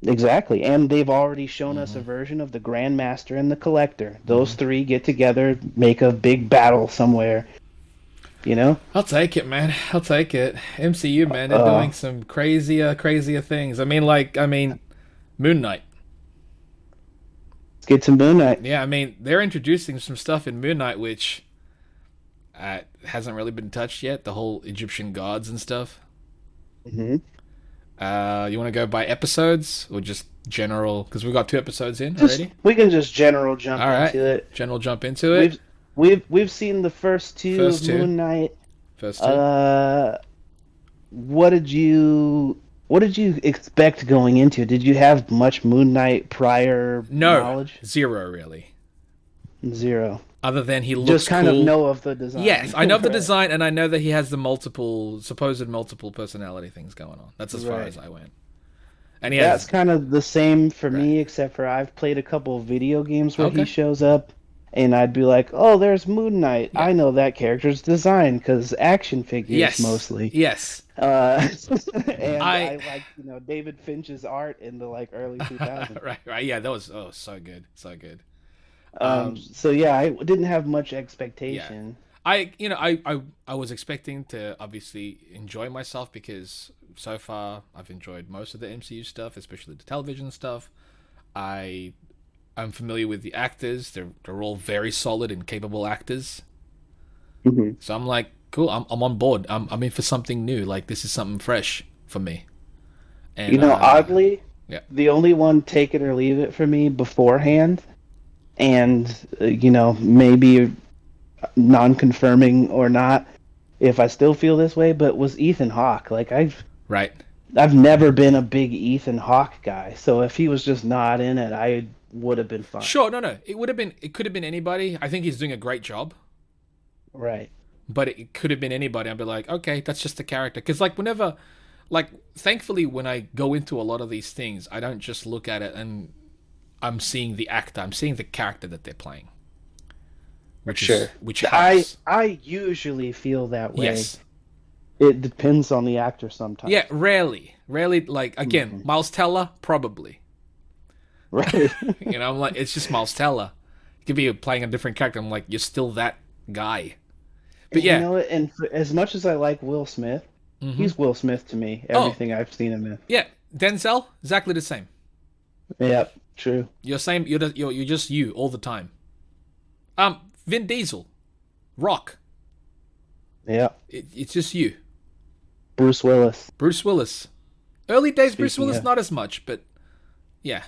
Exactly. And they've already shown us a version of the Grandmaster and the Collector. Those three get together, make a big battle somewhere. You know? I'll take it, man. I'll take it. MCU, man, they're doing some crazier things. I mean, MoonKnight. Let's get to MoonKnight. Yeah, I mean, they're introducing some stuff in MoonKnight which hasn't really been touched yet. The whole Egyptian gods and stuff. Mm-hmm. You want to go by episodes or just general? Because we've got 2 episodes in already. We can just general jump All right, into it. general jump into it. We've seen the first two First of two. Moon Knight. First 2. What did you expect going into? Did you have much Moon Knight prior knowledge? 0 really. 0. Other than he looks Just kind cool. of know of the design. Yes, I know of the Right. design, and I know that he has the supposed multiple personality things going on. That's as far Right. as I went. And he That's has, kind of the same for me, Right. except for I've played a couple of video games where Okay. he shows up, and I'd be like, "Oh, there's Moon Knight. Yeah. I know that character's design because action figures yes, mostly." yes, And I- I like David Finch's art in the early 2000s. right, yeah, that was so good, so good. So yeah, I didn't have much expectation. I was expecting to obviously enjoy myself because so far I've enjoyed most of the MCU stuff, especially the television stuff. I'm familiar with the actors; they're all very solid and capable actors. Mhm. So I'm like, cool. I'm on board. I'm in for something new. Like this is something fresh for me. And Oddly, yeah. the only one take it or leave it for me beforehand, and maybe non-confirming or not, if I still feel this way, but was Ethan Hawke. Like Right. I've never been a big Ethan Hawke guy, so if he was just not in it, I would have been fine. Sure. No. It could have been anybody. I think he's doing a great job. Right. But it could have been anybody. I'd be like, okay, that's just the character. Because thankfully, when I go into a lot of these things, I don't just look at it and I'm seeing the actor. I'm seeing the character that they're playing. Which helps. I usually feel that way. Yes. It depends on the actor sometimes. Yeah, rarely. Like, again, Miles Teller, probably. Right. I'm like, it's just Miles Teller. He could be playing a different character. I'm like, you're still that guy. But yeah. You know what? And as much as I like Will Smith, he's Will Smith to me. Everything I've seen him in. Yeah, Denzel, exactly the same. Yep, true. You're just you all the time. Vin Diesel, Rock. Yeah. It's just you. Bruce Willis. Bruce Willis. Early days, Bruce Speaking Willis, of- not as much, but yeah,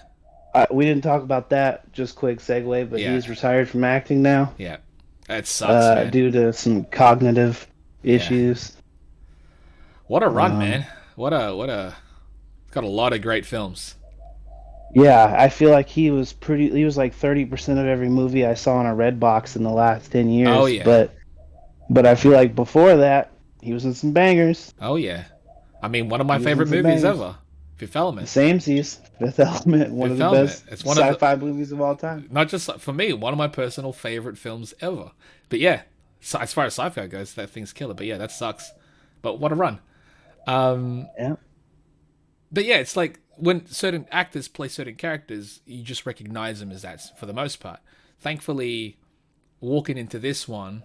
We didn't talk about that. Just quick segue, but Yeah. he's retired from acting now yeah. That sucks, man. due to some cognitive issues. What a run, man. What a. Got a lot of great films. Yeah, I feel like he was like 30% of every movie I saw in a red box in the last 10 years. Oh, yeah. But I feel like before that, he was in some bangers. Oh yeah, I mean one of my He was favorite in some movies bangers. ever, Fifth Element. Samesies, Fifth Element, one of the Element. best It's one of the- sci-fi movies of all time. Not just for me, one of my personal favorite films ever. But yeah, so as far as sci-fi goes, that thing's killer. But yeah, that sucks. But what a run. Yeah. But yeah, it's like when certain actors play certain characters, you just recognize them as that for the most part. Thankfully, walking into this one,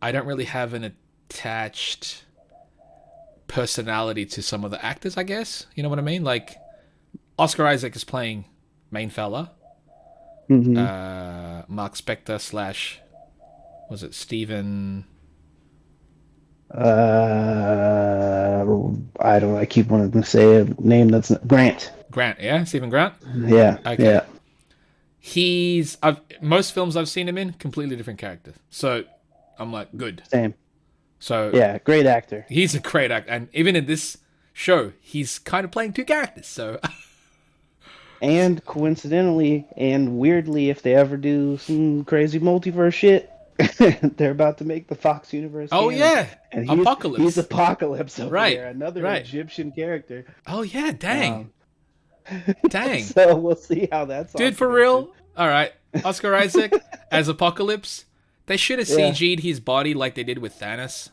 I don't really have an attached personality to some of the actors, I guess. You know what I mean? Like, Oscar Isaac is playing main fella. Mark Spector / was it Stephen? I keep wanting to say a name that's Grant. Grant, yeah? Stephen Grant? Yeah. Okay. Yeah. Most films I've seen him in, completely different character. So, I'm like, good. Same. So, Yeah, great actor. he's a great actor. And even in this show, he's kind of playing 2 characters. So, And coincidentally and weirdly, if they ever do some crazy multiverse shit, they're about to make the Fox universe. oh canon. yeah, And Apocalypse. He's Apocalypse over Right, there, another right. Egyptian character. Oh yeah, dang. Dang. So we'll see how that's. Dude, for real? All right. Oscar Isaac as Apocalypse. They should have Yeah. CG'd his body like they did with Thanos.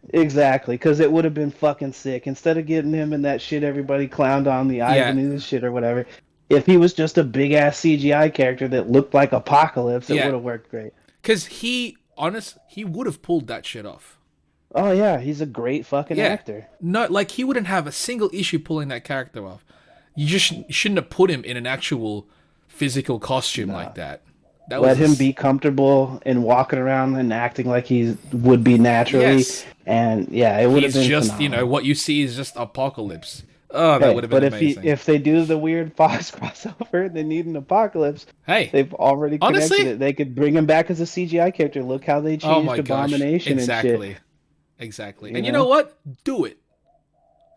Exactly, because it would have been fucking sick. Instead of getting him in that shit everybody clowned on the Ivan shit or whatever, if he was just a big ass CGI character that looked like Apocalypse, it Yeah. would have worked great. Because he would have pulled that shit off. Oh yeah, he's a great fucking Yeah. actor. No, like he wouldn't have a single issue pulling that character off. You just shouldn't have put him in an actual physical costume like that. That Let him was be comfortable and walking around and acting like he would be naturally. Yes. And yeah, it would have He's been just, phenomenal. what you see is just apocalypse. Oh, that Hey, would have been but amazing. if they do the weird Fox crossover, they need an apocalypse. Hey, They've already connected honestly, it. They could bring him back as a CGI character. Look how they oh changed my gosh, Abomination and shit. exactly. You And you know know? what? Do it.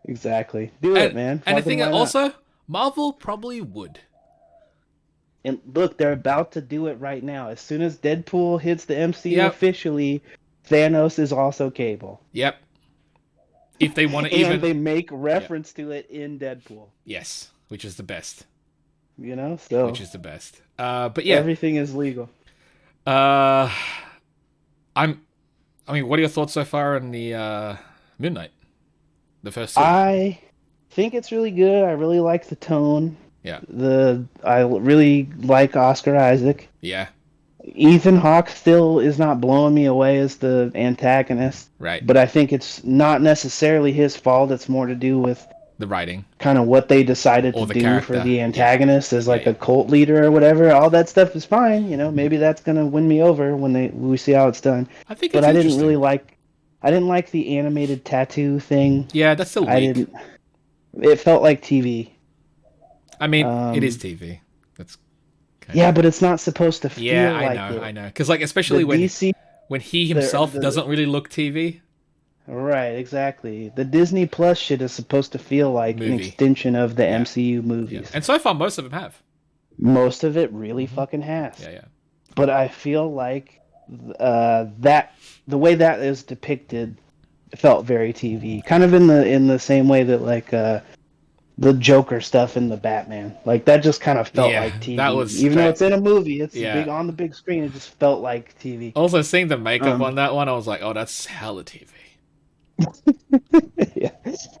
Exactly. Do it, And man. and I Fucking think why not? also Marvel probably would. And look, they're about to do it right now. As soon as Deadpool hits the MCU Yep. officially, Thanos is also Cable. Yep. If they want to And they even make reference to it in Deadpool. yes, which is the best. You know? So Which is the best. But yeah, everything is legal. uh, I mean, what are your thoughts so far on the MoonKnight? The first two. I think it's really good. I really like the tone. Yeah. I really like Oscar Isaac. Yeah. Ethan Hawke still is not blowing me away as the antagonist. Right. But I think it's not necessarily his fault. It's more to do with The writing. kind of what they decided Or to the do character. for the antagonist as like Yeah. a cult leader or whatever. All that stuff is fine. You know, maybe that's gonna win me over when we see how it's done. I think But it's I didn't interesting. really like. I didn't like the animated tattoo thing. Yeah, that's a leak. I didn't. It felt like TV. I mean, it is TV. That's kind Yeah, but it's not supposed to feel yeah, like I it. know. Because like, especially The when DC, he himself doesn't really look TV. right, exactly. The Disney Plus shit is supposed to feel like an Movie. extension of the Yeah. MCU Yeah. movies. And so far, most of them have. Most of it really fucking has. Yeah, yeah. But I feel like that the way that is depicted felt very TV. Kind of in the same way that like the Joker stuff in the Batman. Like that just kind of felt Yeah, like TV. that was- Even though it's in a movie, it's Yeah. big on the big screen, it just felt like TV. Also, seeing the makeup Um, on that one, I was like, oh, that's hella TV. Yeah.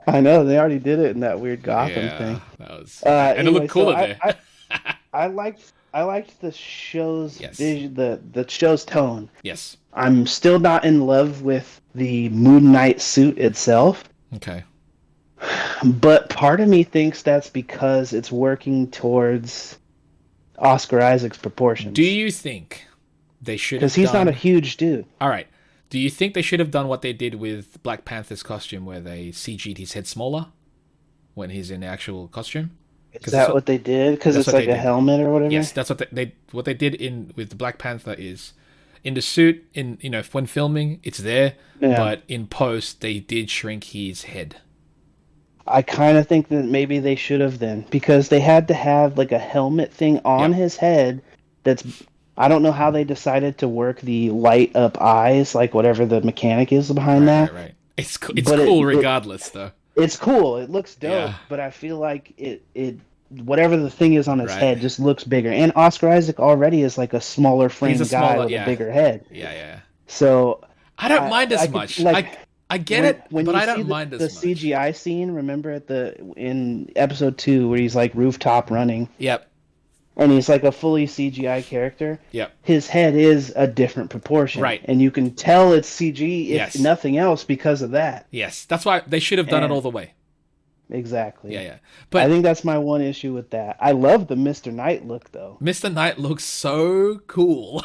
I know they already did it in that weird Gotham Yeah, thing. that was. Uh, And it anyway, looked cooler so there. I liked the show's Yes. vision, the show's tone. Yes. I'm still not in love with the Moon Knight suit itself, Okay. but part of me thinks that's because it's working towards Oscar Isaac's proportions. Do you think they should have Because he's done... not a huge dude. All right. Do you think they should have done what they did with Black Panther's costume, where they CG'd his head smaller when he's in the actual costume? Is that what they did? Because that's it's what like they a did. helmet or whatever. Yes, that's what what they did with the Black Panther is in the suit when filming it's there, Yeah. but in post they did shrink his head. I kind of think that maybe they should have then, because they had to have like a helmet thing on Yep. his head. I don't know how they decided to work the light up eyes, like whatever the mechanic is behind that. Right. It's But cool regardless though. It's cool. It looks dope, Yeah. but I feel like it whatever the thing is on his Right. head just looks bigger. And Oscar Isaac already is like a smaller frame He's a guy smaller- with yeah. a bigger head. Yeah. So I don't mind as I could- much. like, I get it, when but you I see don't mind the as much. CGI scene. Remember in episode 2 where he's like rooftop running, Yep. and he's like a fully CGI character. Yep. His head is a different proportion, Right. And you can tell it's CG if Yes. nothing else because of that. Yes. That's why they should have done it And- all the way. Exactly. Yeah. I But think that's my one issue with that. I love the Mr. Knight look though. Mr. Knight looks so cool.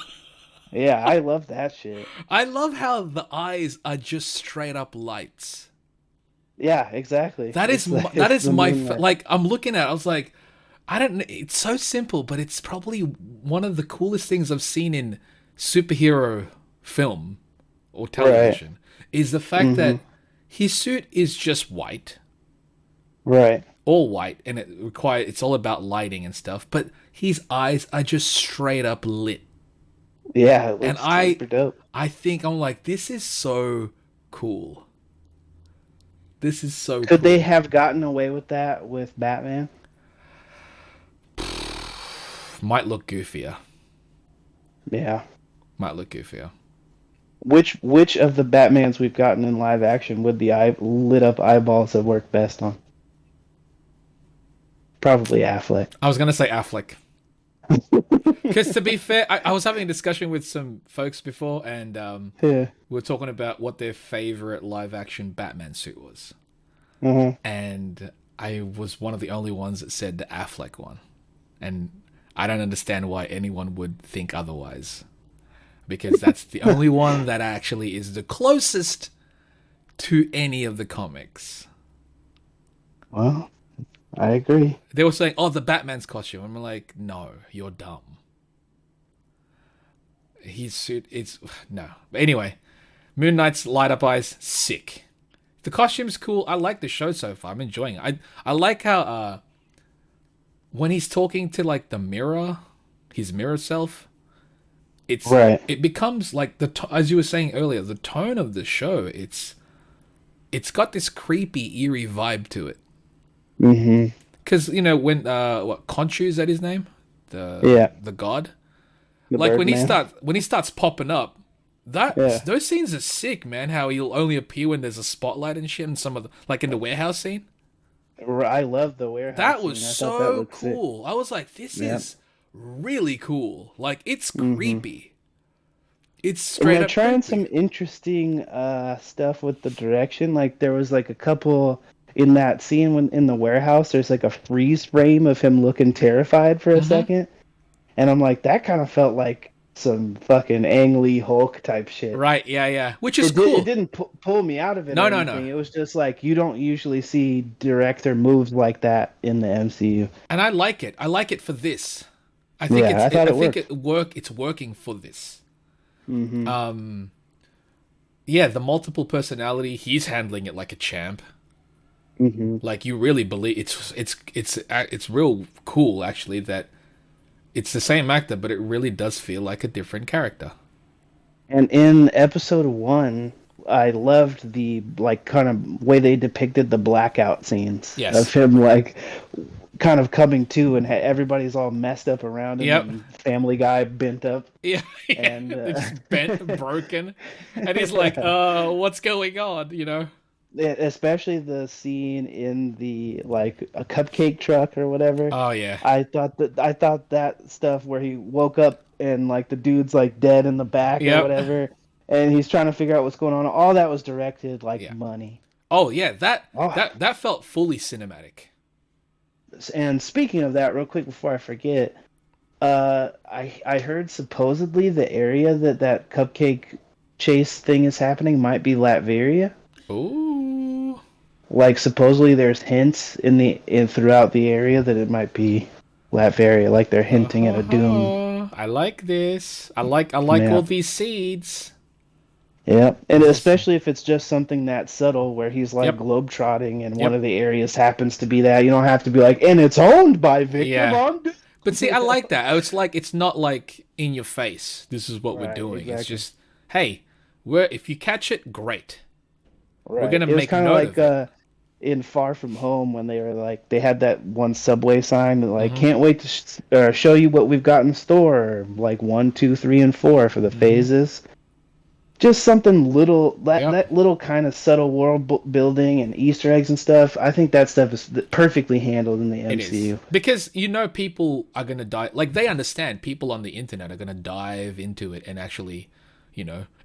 Yeah, I love that shit. I love how the eyes are just straight up lights. Yeah, exactly. That is It's that it's is the my Moonlight. like. I'm looking at it, I was like, I don't know. It's so simple, but it's probably one of the coolest things I've seen in superhero film or television. Is the fact that his suit is just white, Right. all white, and it's all about lighting and stuff. But his eyes are just straight up lit. Yeah, it And looks super dope. I think I'm like, this is so cool. This is so Could cool. they have gotten away with that with Batman? Might look goofier. Yeah. Might look goofier. Which of the Batmans we've gotten in live action would the lit up eyeballs have worked best on? Probably Affleck. I was going to say Affleck. Because to be fair, I was having a discussion with some folks before, and Yeah. we were talking about what their favorite live action Batman suit was. Mm-hmm. And I was one of the only ones that said the Affleck one, and I don't understand why anyone would think otherwise, because that's the only one that actually is the closest to any of the comics. Well, I agree. They were saying, "Oh, the Batman's costume." I'm like, "No, you're dumb." His suit, it's no. But anyway, Moon Knight's light up eyes, sick. The costume's cool. I like the show so far. I'm enjoying it. I like how when he's talking to like the mirror, his mirror self, it's Right. it becomes like as you were saying earlier, the tone of the show. It's got this creepy, eerie vibe to it. Mm-hmm. Because when Khonshu, is that his name? The god. The Like Birdman. when he starts popping up, those scenes are sick, man. How he'll only appear when there's a spotlight and shit, and some of the like in the warehouse scene. I love the warehouse. That was scene. I thought that so looked sick. cool. I was like, this is really cool. Like it's creepy. It's And straight they're up trying creepy. some interesting stuff with the direction. Like there was like a couple in that scene when in the warehouse. There's like a freeze frame of him looking terrified for a second, and I'm like, that kind of felt like some fucking Ang Lee Hulk type shit. Right? Yeah. Which is It cool. It didn't pull me out of it. No, or no, anything. no. It was just like you don't usually see director moves like that in the MCU. And I like it. I like it for this. I think Yeah, I thought it worked. It's working for this. Yeah, the multiple personality. He's handling it like a champ. Like you really believe it's real cool actually that it's the same actor, but it really does feel like a different character. And in episode 1, I loved the like kind of way they depicted the blackout scenes of him like kind of coming to, and everybody's all messed up around him. Yep. And Family Guy bent up. Yeah, And it's bent, broken, and he's like, what's going on?" Especially the scene in the like a cupcake truck or whatever. Oh yeah. I thought that stuff where he woke up and like the dude's like dead in the back or whatever, and he's trying to figure out what's going on. All that was directed like money. Oh yeah, that felt fully cinematic. And speaking of that, real quick before I forget, I heard supposedly the area that cupcake chase thing is happening might be Latveria. Ooh. Like supposedly there's hints in throughout the area that it might be Latveria, like they're hinting at a doom. I like this. I like all these seeds. Yeah, and especially if it's just something that subtle where he's like globetrotting and one of the areas happens to be that. You don't have to be like, and it's owned by Victor Von Doom. But see, I like that. It's not like in your face. This is what we're doing. Exactly. It's just, hey, if you catch it, great. Right. We're gonna make kind note of like in Far From Home when they were like they had that one subway sign that like can't wait to show you what we've got in store, like 1, 2, 3, and 4 for the phases. Just something little that little kind of subtle world building and Easter eggs and stuff. I think that stuff is perfectly handled in the MCU. Because people are gonna die. Like they understand people on the internet are gonna dive into it and actually,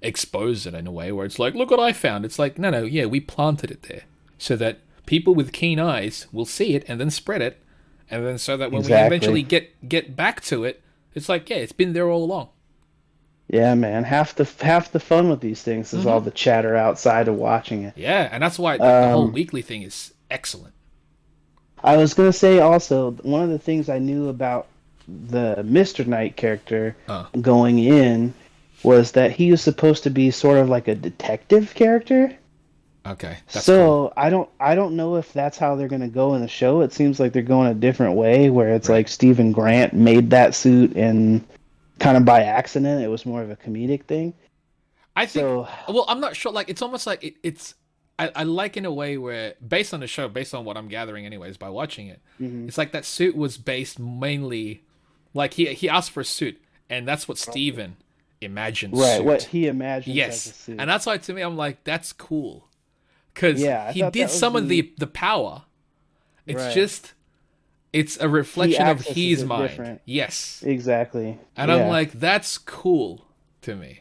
expose it in a way where it's like, look what I found. It's like, no, yeah, we planted it there so that people with keen eyes will see it and then spread it, and then so that when we eventually get back to it, it's like, yeah, it's been there all along. Yeah, man. Half the fun with these things is all the chatter outside of watching it. Yeah, and that's why the whole weekly thing is excellent. I was gonna say also one of the things I knew about the Mr. Knight character going in was that he was supposed to be sort of like a detective character. Okay. That's cool. Cool. I don't know if that's how they're gonna go in the show. It seems like they're going a different way, where it's like Stephen Grant made that suit and kind of by accident. It was more of a comedic thing. I think. Well, I'm not sure. Like, it's almost like it's. I like in a way where, based on the show, based on what I'm gathering, anyways, by watching it, it's like that suit was based mainly, like he asked for a suit, and that's what Steven imagined. Right, suit. what he imagined. Yes, as a suit. And that's why to me I'm like, that's cool, because he did some of the power. It's just. It's a reflection of his mind. Different. Yes. Exactly. And I'm like, that's cool to me.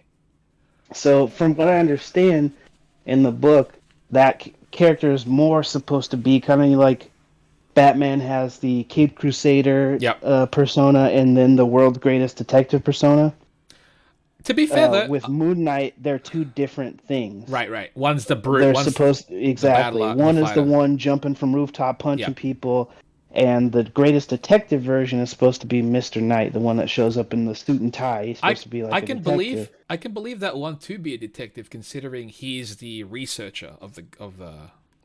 So, from what I understand in the book, that character is more supposed to be kind of like Batman has the Caped Crusader Yep. persona, and then the world's greatest detective persona. To be fair, though, With Moon Knight, they're two different things. right. One's the brute. They're One's supposed the exactly. battler, the One is the fighter. one jumping from rooftop punching Yep. people, and the greatest detective version is supposed to be Mr. Knight, the one that shows up in the suit and tie. He's supposed to be like I a can detective. believe that one to be a detective, considering he's the researcher of the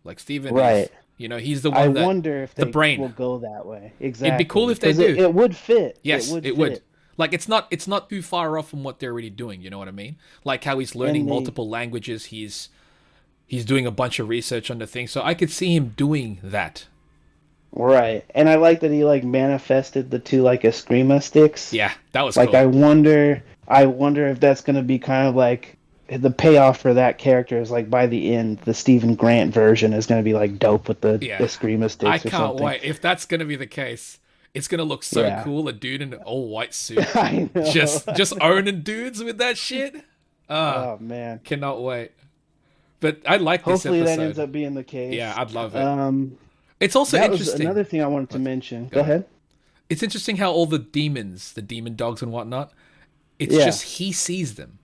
like Steven is. Right. He's the I one that wonder if the they brain. will go that way. Exactly. It'd be cool if they 'Cause do. It would fit. Yes, it would it would. fit. Like it's not too far off from what they're already doing. You know what I mean? Like how he's learning And they, multiple languages. He's doing a bunch of research on the thing. So I could see him doing that. right. And I like that he like manifested the two like Eskrima sticks. Yeah, that was Like cool. I wonder if that's gonna be kind of like the payoff for that character is like by the end the Stephen Grant version is gonna be like dope with the Yeah. Eskrima sticks I or can't something. wait. If that's gonna be the case, it's gonna look so Yeah. cool. A dude in an all white suit, I know. just owning dudes with that shit. Oh man. Cannot wait. But I like this Hopefully episode. that ends up being the case. Yeah, I'd love it. It's also That was interesting. another thing I wanted to mention. Go Go ahead. ahead. It's interesting how all the demons, the demon dogs and whatnot, it's Yeah. just he sees them.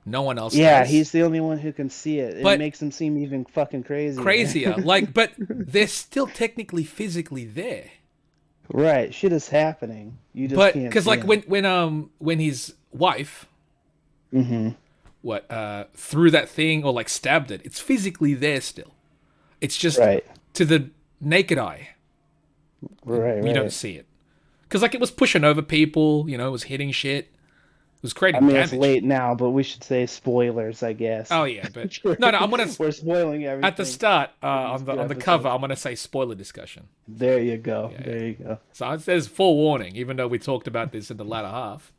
No one else Yeah, does. he's the only one who can see it. It But- makes him seem even fucking crazy. crazier. But they're still technically physically there. Right, shit is happening. You just But can't. because see like him. when his wife Mm-hmm. threw that thing or like stabbed it, it's physically there still. It's just Right. to the naked eye, Right. you don't see it. Because like it was pushing over people, it was hitting shit, it was I creating mean, damage. it's late now, but we should say spoilers, I guess. Oh yeah, but no, I'm gonna We're spoiling everything. at the start on the episodes. cover. I'm gonna say spoiler discussion. There you go. There you go. So it says forewarning, even though we talked about this in the latter half.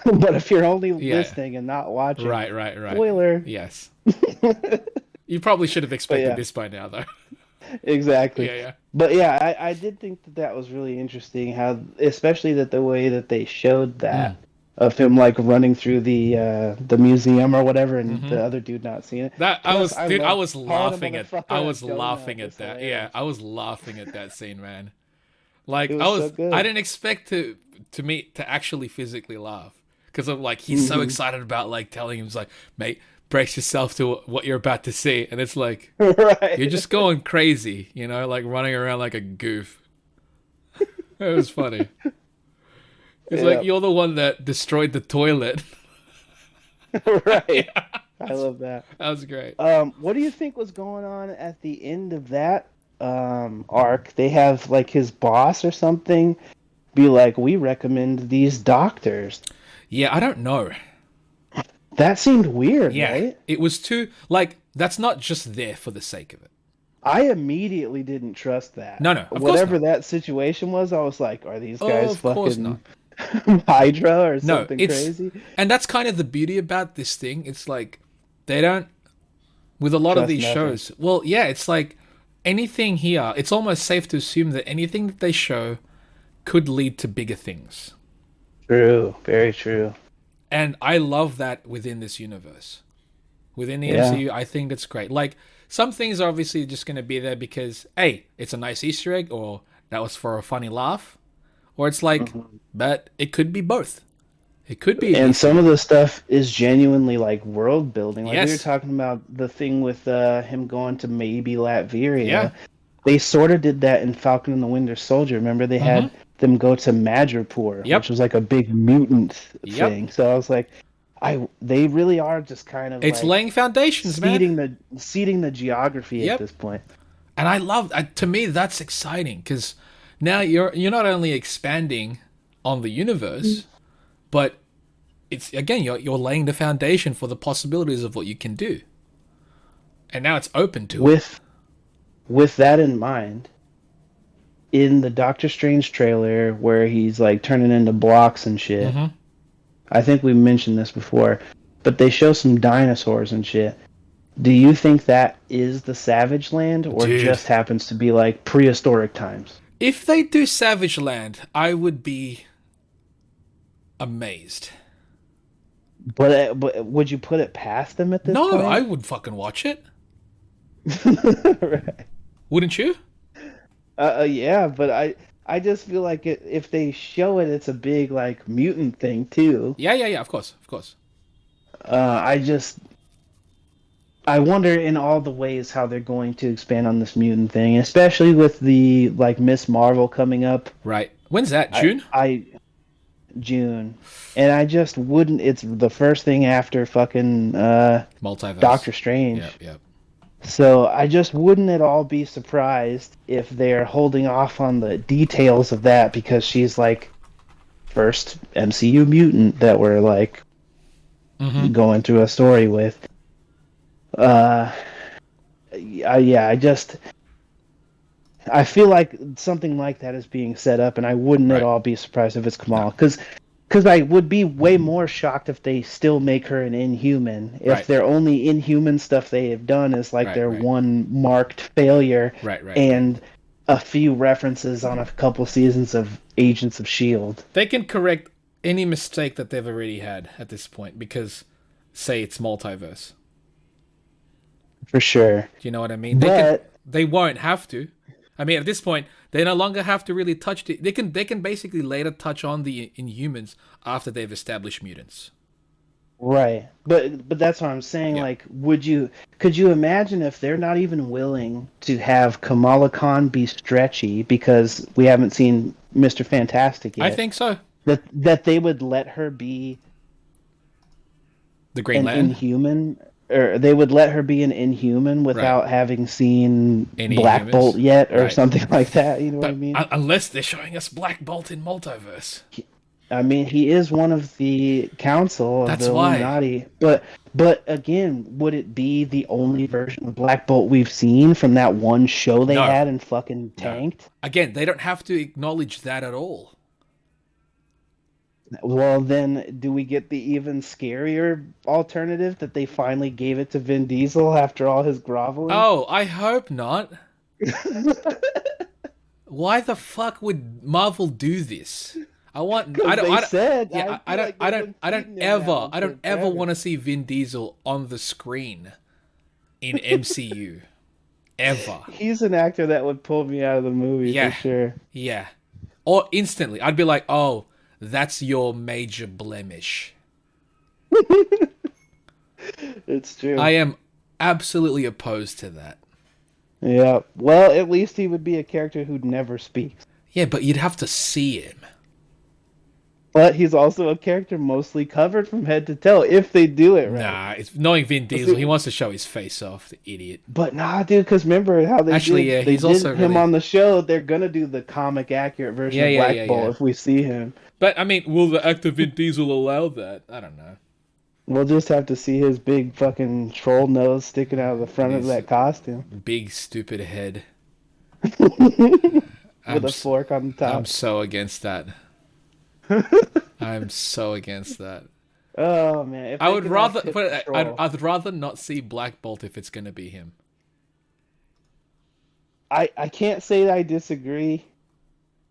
But if you're only Yeah. listening and not watching, Right. spoiler. Yes. You probably should have expected yeah. this by now, though. Exactly. Yeah. But yeah, I did think that was really interesting. How, especially that the way that they showed that of him like running through the museum or whatever, and the other dude not seeing it. That I was Plus, laughing at. motherfucker I was donut laughing at was that. hilarious. Yeah, I was laughing at that scene, man. Like It was so good. I didn't expect to actually physically laugh because I'm like he's so excited about like telling him, he's like, mate, brace yourself to what you're about to see, and it's like Right. you're just going crazy, like running around like a goof. It was funny. It's like you're the one that destroyed the toilet. Right. I love that. That was great. What do you think was going on at the end of that arc? They have like his boss or something be like, "We recommend these doctors." Yeah, I don't know. That seemed weird, Yeah, right? it was too like that's not just there for the sake of it. I immediately didn't trust that. No, of course Whatever not. that situation was, I was like, "Are these Oh, guys of course fucking Hydra or No, something it's crazy?" and that's kind of the beauty about this thing. It's like they don't with a lot of Trust these nothing. shows. Well, yeah, it's like anything here. It's almost safe to assume that anything that they show could lead to bigger things. True, very true. And I love that within this universe. Within the Yeah. MCU, I think it's great. Like, some things are obviously just going to be there because, hey, it's a nice Easter egg, or that was for a funny laugh. Or it's like, but it could be both. It could be. And some of the stuff is genuinely like world building. Like we were Yes. talking about the thing with him going to maybe Latveria. Yeah. They sort of did that in Falcon and the Winter Soldier. Remember they had them go to Madripoor, Yep. which was like a big mutant Yep. thing. So I was like, they really are just kind of It's like laying foundations, man. seeding the geography Yep. at this point. And I love, to me, that's exciting because now you're not only expanding on the universe, but it's again you're laying the foundation for the possibilities of what you can do. And now it's open to it. With that in mind, in the Doctor Strange trailer where he's like turning into blocks and shit, I think we mentioned this before, but they show some dinosaurs and shit. Do you think that is the Savage Land or Dude. just happens to be like prehistoric times? If they do Savage Land, I would be amazed. But would you put it past them at this No, point? I would fucking watch it. Right. Wouldn't you? Yeah, but I just feel like if they show it, it's a big like mutant thing too. Yeah. Of course, of course. I just I wonder in all the ways how they're going to expand on this mutant thing, especially with the like Miss Marvel coming up. Right. When's that? I June? I June, and I just wouldn't. It's the first thing after fucking Multiverse. Doctor Strange. Yep. So I just wouldn't at all be surprised if they're holding off on the details of that because she's like first MCU mutant that we're like going through a story with. Uh, yeah, I feel like something like that is being set up, and I wouldn't at Right. all be surprised if it's No. Kamal, because I would be way more shocked if they still make her an Inhuman. If Right. their only Inhuman stuff they have done is like Right. their Right. one marked failure Right. and a few references on a couple seasons of Agents of Shield. They can correct any mistake that they've already had at this point because, say, it's multiverse. For sure. Do you know what I mean? But They won't have to. I mean, at this point, they no longer have to really touch the. They can basically later touch on the Inhumans after they've established mutants. right. But that's what I'm saying. Yeah. Like, could you imagine if they're not even willing to have Kamala Khan be stretchy because we haven't seen Mr. Fantastic I yet? think so. That they would let her be The Green an Lantern. Inhuman, or they would let her be an Inhuman without having seen Any Black Inhumans? Bolt yet, or Right. something like that. You know what I But mean? unless they're showing us Black Bolt in multiverse. I mean, he is one of the council of That's the why. Illuminati, but again, would it be the only version of Black Bolt we've seen from that one show they No. had and fucking tanked? Again, they don't have to acknowledge that at all. Well, then, do we get the even scarier alternative that they finally gave it to Vin Diesel after all his groveling? Oh, I hope not. Why the fuck would Marvel do this? I want. I don't. they I don't, said. yeah, I feel like they've been I don't feeding him that one I don't ever forever. want to see Vin Diesel on the screen in MCU. Ever. He's an actor that would pull me out of the movie Yeah. for sure. Yeah. Or instantly, I'd be like, "Oh, that's your major blemish." It's true. I am absolutely opposed to that. Yeah. Well, at least he would be a character who never speaks. Yeah, but you'd have to see him. But he's also a character mostly covered from head to toe if they do it right. Nah, it's knowing Vin Diesel, he wants to show his face off, the idiot. But nah, dude, because remember how they Actually, did, yeah, they he's did also him really- on the show. They're gonna do the comic accurate version of Black Bolt if we see him. But I mean, will the actor Vin Diesel allow that? I don't know. We'll just have to see his big fucking troll nose sticking out of the front of His- that costume Big stupid head. with I'm a s- fork on the top. I'm so against that. I'm so against that. Oh man, if I they would could rather have put it, Pit Patrol- I'd rather not see Black Bolt if it's gonna be him. I can't say that I disagree,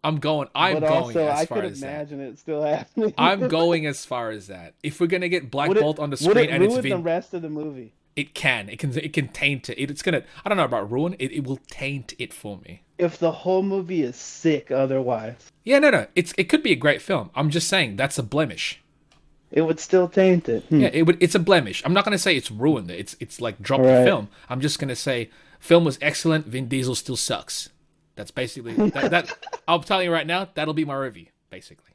I'm but going also as I far could as that. imagine it still happening. I'm going as far as that. If we're gonna get Black Would it- Bolt on the would screen it and it's ruin the Vin, rest of the movie? it can taint it. It's gonna. I don't know about ruin. It will taint it for me. If the whole movie is sick otherwise, Yeah, no. It could be a great film. I'm just saying that's a blemish. it would still taint it. Yeah, it's a blemish. I'm not gonna say it's ruined it. It's like dropped the Right. film. I'm just gonna say film was excellent. Vin Diesel still sucks. That's basically that. I'll tell you right now. That'll be my review. Basically.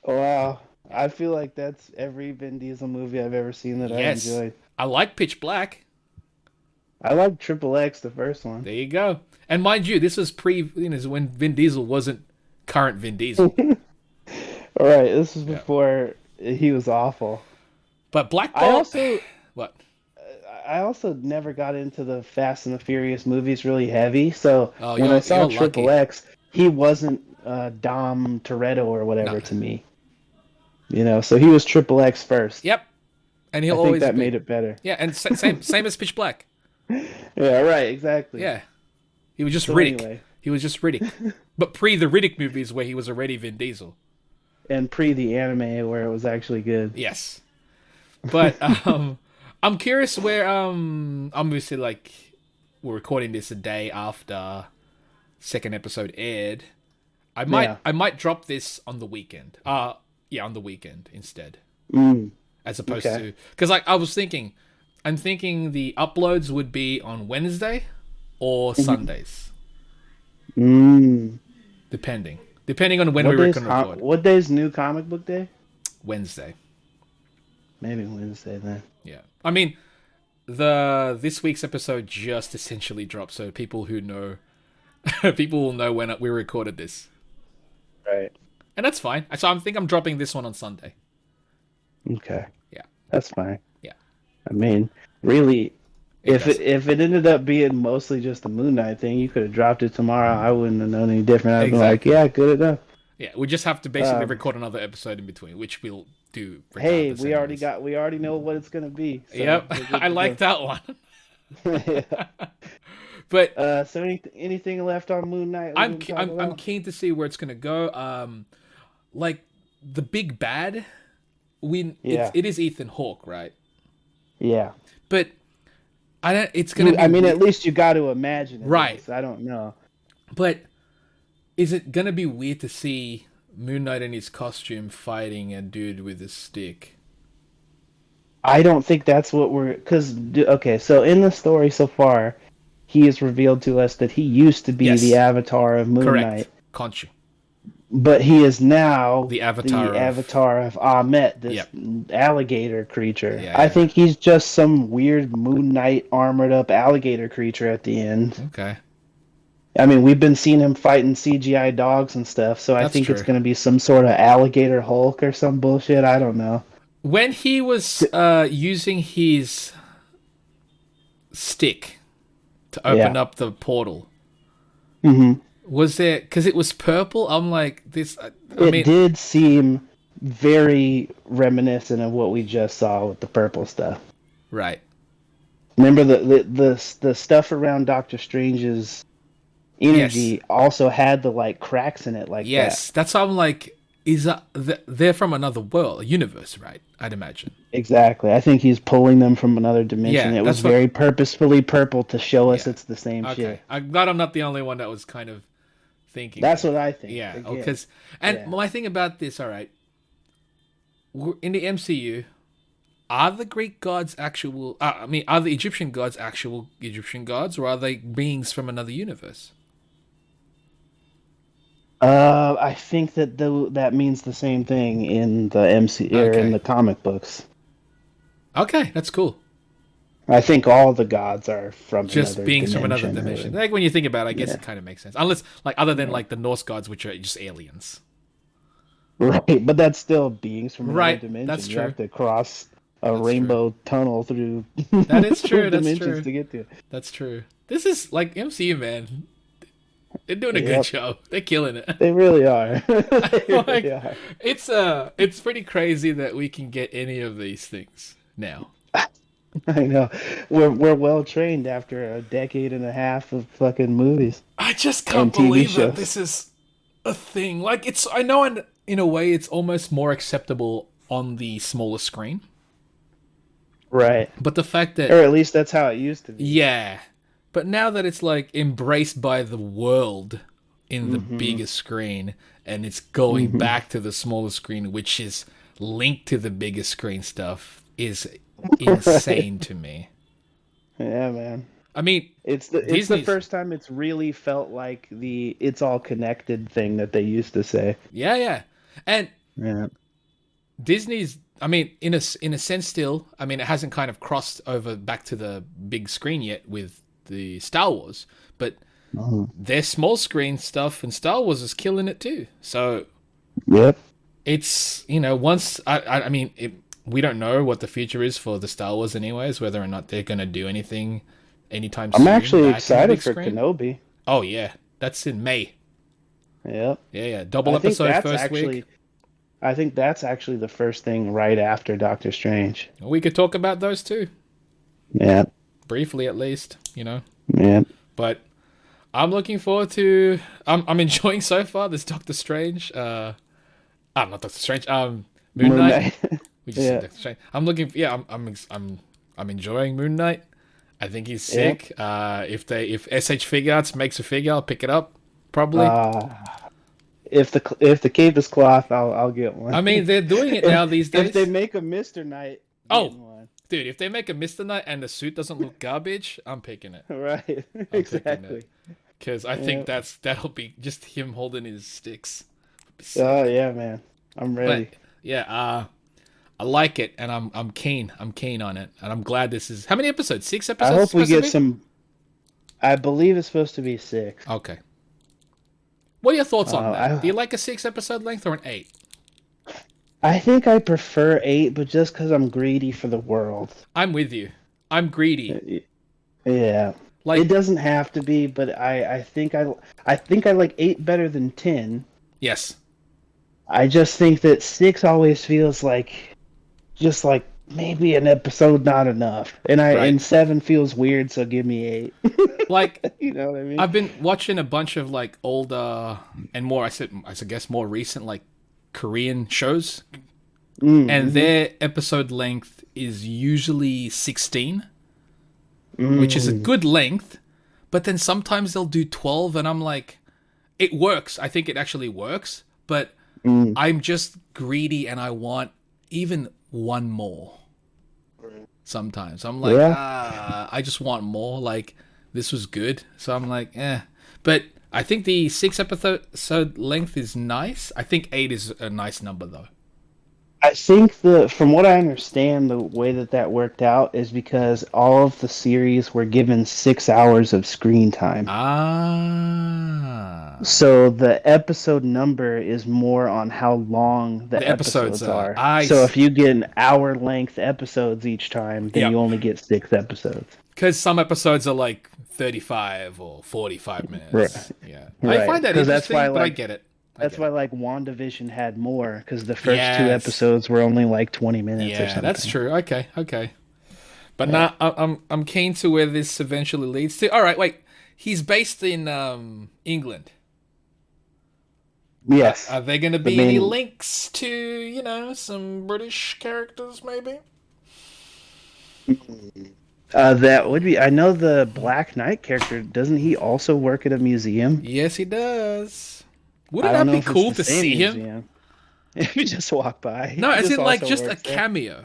Wow. I feel like that's every Vin Diesel movie I've ever seen that Yes. I enjoyed. I like Pitch Black. I like Triple X, the first one. There you go. And mind you, this was when Vin Diesel wasn't current Vin Diesel. All right, this was before he was awful. But Black I Bolt. also What? I also never got into the Fast and the Furious movies really heavy. So Oh, when you're- I saw you're Triple lucky. X, he wasn't Dom Toretto or whatever No. to me. You know, so he was Triple X first. Yep. And I he'll think always that be. made it better. Yeah, and same as Pitch Black. Yeah, right, exactly. Yeah. He was just So Riddick. anyway. He was just Riddick. But pre the Riddick movies where he was already Vin Diesel. And pre the anime where it was actually good. Yes. But I'm curious where obviously like we're recording this a day after second episode aired, I Yeah. might drop this on the weekend. On the weekend instead, as opposed Okay. to, because like I'm thinking the uploads would be on Wednesday or Sundays, depending on when we can record. What day's new comic book day? Wednesday. Maybe Wednesday then. Yeah, I mean, this week's episode just essentially dropped, so people who know, people will know when we recorded this, Right. and that's fine. So I think I'm dropping this one on Sunday. Okay. Yeah. That's fine. Yeah. I mean, really, if does. it ended up being mostly just a MoonKnight thing, you could have dropped it tomorrow. I wouldn't have known any different. I'd Exactly. be like, yeah, good enough. Yeah, we just have to basically record another episode in between, which we'll do. Hey, regardless we anyways. already know what it's gonna be. So Yep, we're good I to like that one. go. Yeah. But So anything left on MoonKnight? I'm keen to see where it's gonna go. Like the big bad, it is Ethan Hawke, right? Yeah. But I don't. It's gonna be. I mean, at least you got to imagine it. Right. Is. I don't know. But is it gonna be weird to see Moon Knight in his costume fighting a dude with a stick? I don't think that's what okay, so in the story so far, he has revealed to us that he used to be Yes. the avatar of Moon Correct. Knight, Can't you? but he is now The avatar of Ahmet, this Yep. alligator creature. Yeah, I yeah. think he's just some weird Moon Knight armored up alligator creature at the end. Okay. I mean, we've been seeing him fighting CGI dogs and stuff, so I That's think it's true. going to be some sort of alligator Hulk or some bullshit. I don't know. When he was using his stick to open up the portal, was there, because it was purple? I'm like, this. It did seem very reminiscent of what we just saw with the purple stuff. Right. Remember the stuff around Doctor Strange's energy also had the like cracks in it like Yes, that. that's how I'm like. They're from another world, a universe, right? I'd imagine. Exactly. I think he's pulling them from another dimension. Yeah, It was that's what- very purposefully purple to show us Yeah. it's the same Okay, shit. I'm glad I'm not the only one that was kind of thinking. That's that. what I think. Yeah, Again. because my thing about this, all right, in the MCU, are the Greek gods actual? Are the Egyptian gods actual Egyptian gods, or are they beings from another universe? I think that means the same thing in the or in the comic books. Okay, that's cool. I think all the gods are from Just another beings dimension. from another dimension. Like when you think about it, I guess it kind of makes sense. Unless, like, other than like the Norse gods, which are just aliens. Right, but that's still beings from another Right, dimension. that's You true. have to cross a rainbow tunnel through That is true. That's dimensions true. to get to it. That's true. This is like MCU, man. They're doing a good Yep. job. They're killing it. They really are. They Like, really are. it's pretty crazy that we can get any of these things now. I know. We're well trained after a decade and a half of fucking movies. I just can't And TV believe that shows. this is a thing. Like, I know in a way it's almost more acceptable on the smaller screen, Right. but the fact that Or at least that's how it used to be. yeah, but now that it's like embraced by the world in the biggest screen, and it's going back to the smaller screen, which is linked to the biggest screen stuff, is insane to me. Yeah, man. I mean, It's the Disney's- first time it's really felt like the "it's all connected" thing that they used to say. yeah, and Yeah. Disney's, I mean, in a sense, still, I mean, it hasn't kind of crossed over back to the big screen yet with the Star Wars, but their small screen stuff and Star Wars is killing it too. So Yep. it's, once I mean, we don't know what the future is for the Star Wars, anyways. Whether or not they're gonna do anything anytime soon. I'm actually back in the excited big for screen. Kenobi. Oh yeah, that's in May. Yep. Yeah, double I think episode that's first actually. week. I think that's actually the first thing right after Doctor Strange. We could talk about those too, Yeah. briefly at least. Yeah. But I'm looking forward to. I'm enjoying so far this Doctor Strange. Not Doctor Strange. Moon Knight. We just Yeah. said Doctor Strange. I'm looking. Yeah, I'm enjoying Moon Knight. I think he's sick. If SH Figuarts makes a figure, I'll pick it up. probably. If the cape is cloth, I'll get one. I mean, they're doing it now these days. If they make a Mr. Knight, Oh, one. dude, if they make a Mr. Knight and the suit doesn't look garbage, I'm picking it. Right, exactly. Because I think that'll be just him holding his sticks. Oh yeah, man, I'm ready. But, yeah, I like it, and I'm keen. I'm keen on it, and I'm glad this is. How many episodes? 6 episodes. I hope we get some. I believe it's supposed to be 6. Okay. What are your thoughts on that? I- Do you like a 6-episode length or an 8? I think I prefer 8, but just because I'm greedy for the world. I'm with you. I'm greedy. Yeah. Like, it doesn't have to be, but I think I like 8 better than 10. yes. I just think that 6 always feels like just like maybe an episode not enough. And 7 feels weird, so give me 8. Like, you know what I mean? I've been watching a bunch of like older and more, I guess more recent like Korean shows, and their episode length is usually 16, which is a good length. But then sometimes they'll do 12, and I'm like, it works. I think it actually works, but I'm just greedy, and I want even one more. Sometimes I'm like, I just want more. Like, this was good, so I'm like, eh. But I think the 6-episode length is nice. I think 8 is a nice number, though. I think from what I understand, the way that worked out is because all of the series were given 6 hours of screen time. Ah. So the episode number is more on how long the episodes are. So if you get an hour-length episodes each time, then you only get 6 episodes. Because some episodes are like 35 or 45 minutes. Right. Yeah. Right. I find that interesting, but I get it. That's why, like, WandaVision had more, because the first 2 episodes were only like 20 minutes or something. That's true. Okay. But now I'm keen to where this eventually leads to. All right, wait. He's based in England. Yes. Are there going to be any links to, some British characters, maybe? That would be. I know the Black Knight character. Doesn't he also work at a museum? Yes, he does. Wouldn't that be cool to see him? If you just walk by. No, is it like just a cameo?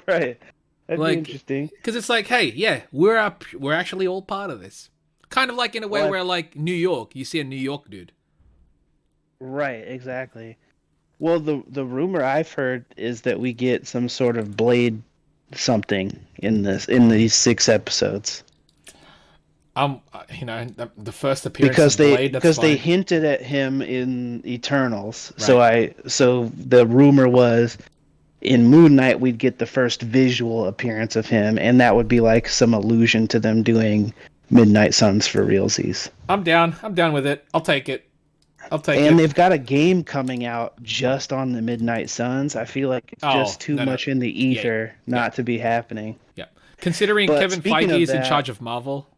Right. That'd be interesting. Because it's like, hey, yeah, we're actually all part of this. Kind of like in a way where, like, New York, you see a New York dude. Right, exactly. Well, the rumor I've heard is that we get some sort of Blade something in these 6 episodes. The first appearance of Blade, because they hinted at him in Eternals. Right. So the rumor was in MoonKnight we'd get the first visual appearance of him, and that would be like some allusion to them doing Midnight Suns for realsies. I'm down with it. I'll take it. And they've got a game coming out just on the Midnight Suns. I feel like it's just too much in the ether not to be happening. Yeah. Considering Kevin Feige is in charge of Marvel,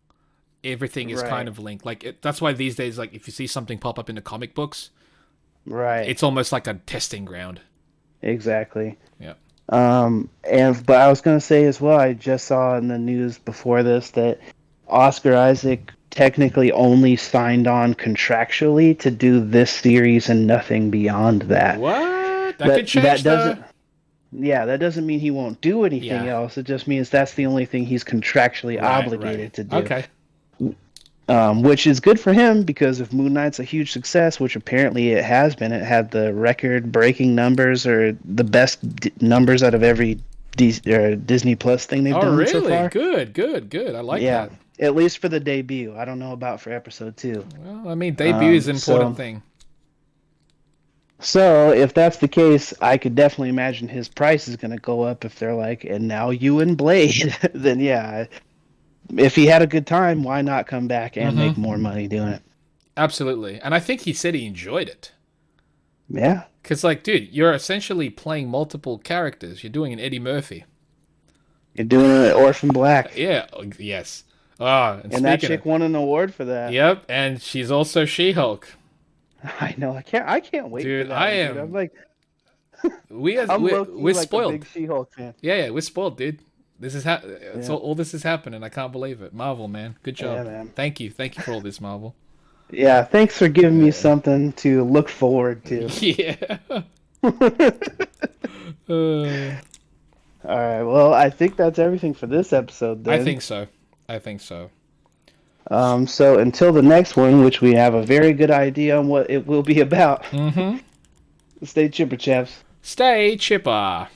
everything is kind of linked. Like that's why these days, like if you see something pop up in the comic books, it's almost like a testing ground. Exactly. Yeah. But I was gonna say as well, I just saw in the news before this that Oscar Isaac technically only signed on contractually to do this series and nothing beyond that. What? That could change, though. Yeah, that doesn't mean he won't do anything else. It just means that's the only thing he's contractually obligated to do. Okay. Which is good for him, because if Moon Knight's a huge success, which apparently it has been, it had the record-breaking numbers or the best numbers out of every Disney Plus thing they've done so far. Good. I like that. At least for the debut. I don't know about for episode 2. Well, I mean, debut is an important thing. So, if that's the case, I could definitely imagine his price is going to go up if they're like, and now you and Blade. Then, yeah. If he had a good time, why not come back and make more money doing it? Absolutely. And I think he said he enjoyed it. Yeah. Because, like, dude, you're essentially playing multiple characters. You're doing an Eddie Murphy. You're doing an Orphan Black. Yeah. Yes. And that chick won an award for that. Yep, and she's also She-Hulk. I know. I can't wait dude, for that. I am. Dude. I'm like, we're like spoiled. A big She-Hulk fan. Yeah, we're spoiled, dude. This is all this is happening. I can't believe it. Marvel, man, good job. Yeah, man. Thank you for all this, Marvel. Yeah, thanks for giving me something to look forward to. Yeah. All right, well, I think that's everything for this episode I then. think so. I think so. So until the next one, which we have a very good idea on what it will be about, Mm-hmm. stay chipper, chaps. Stay chipper.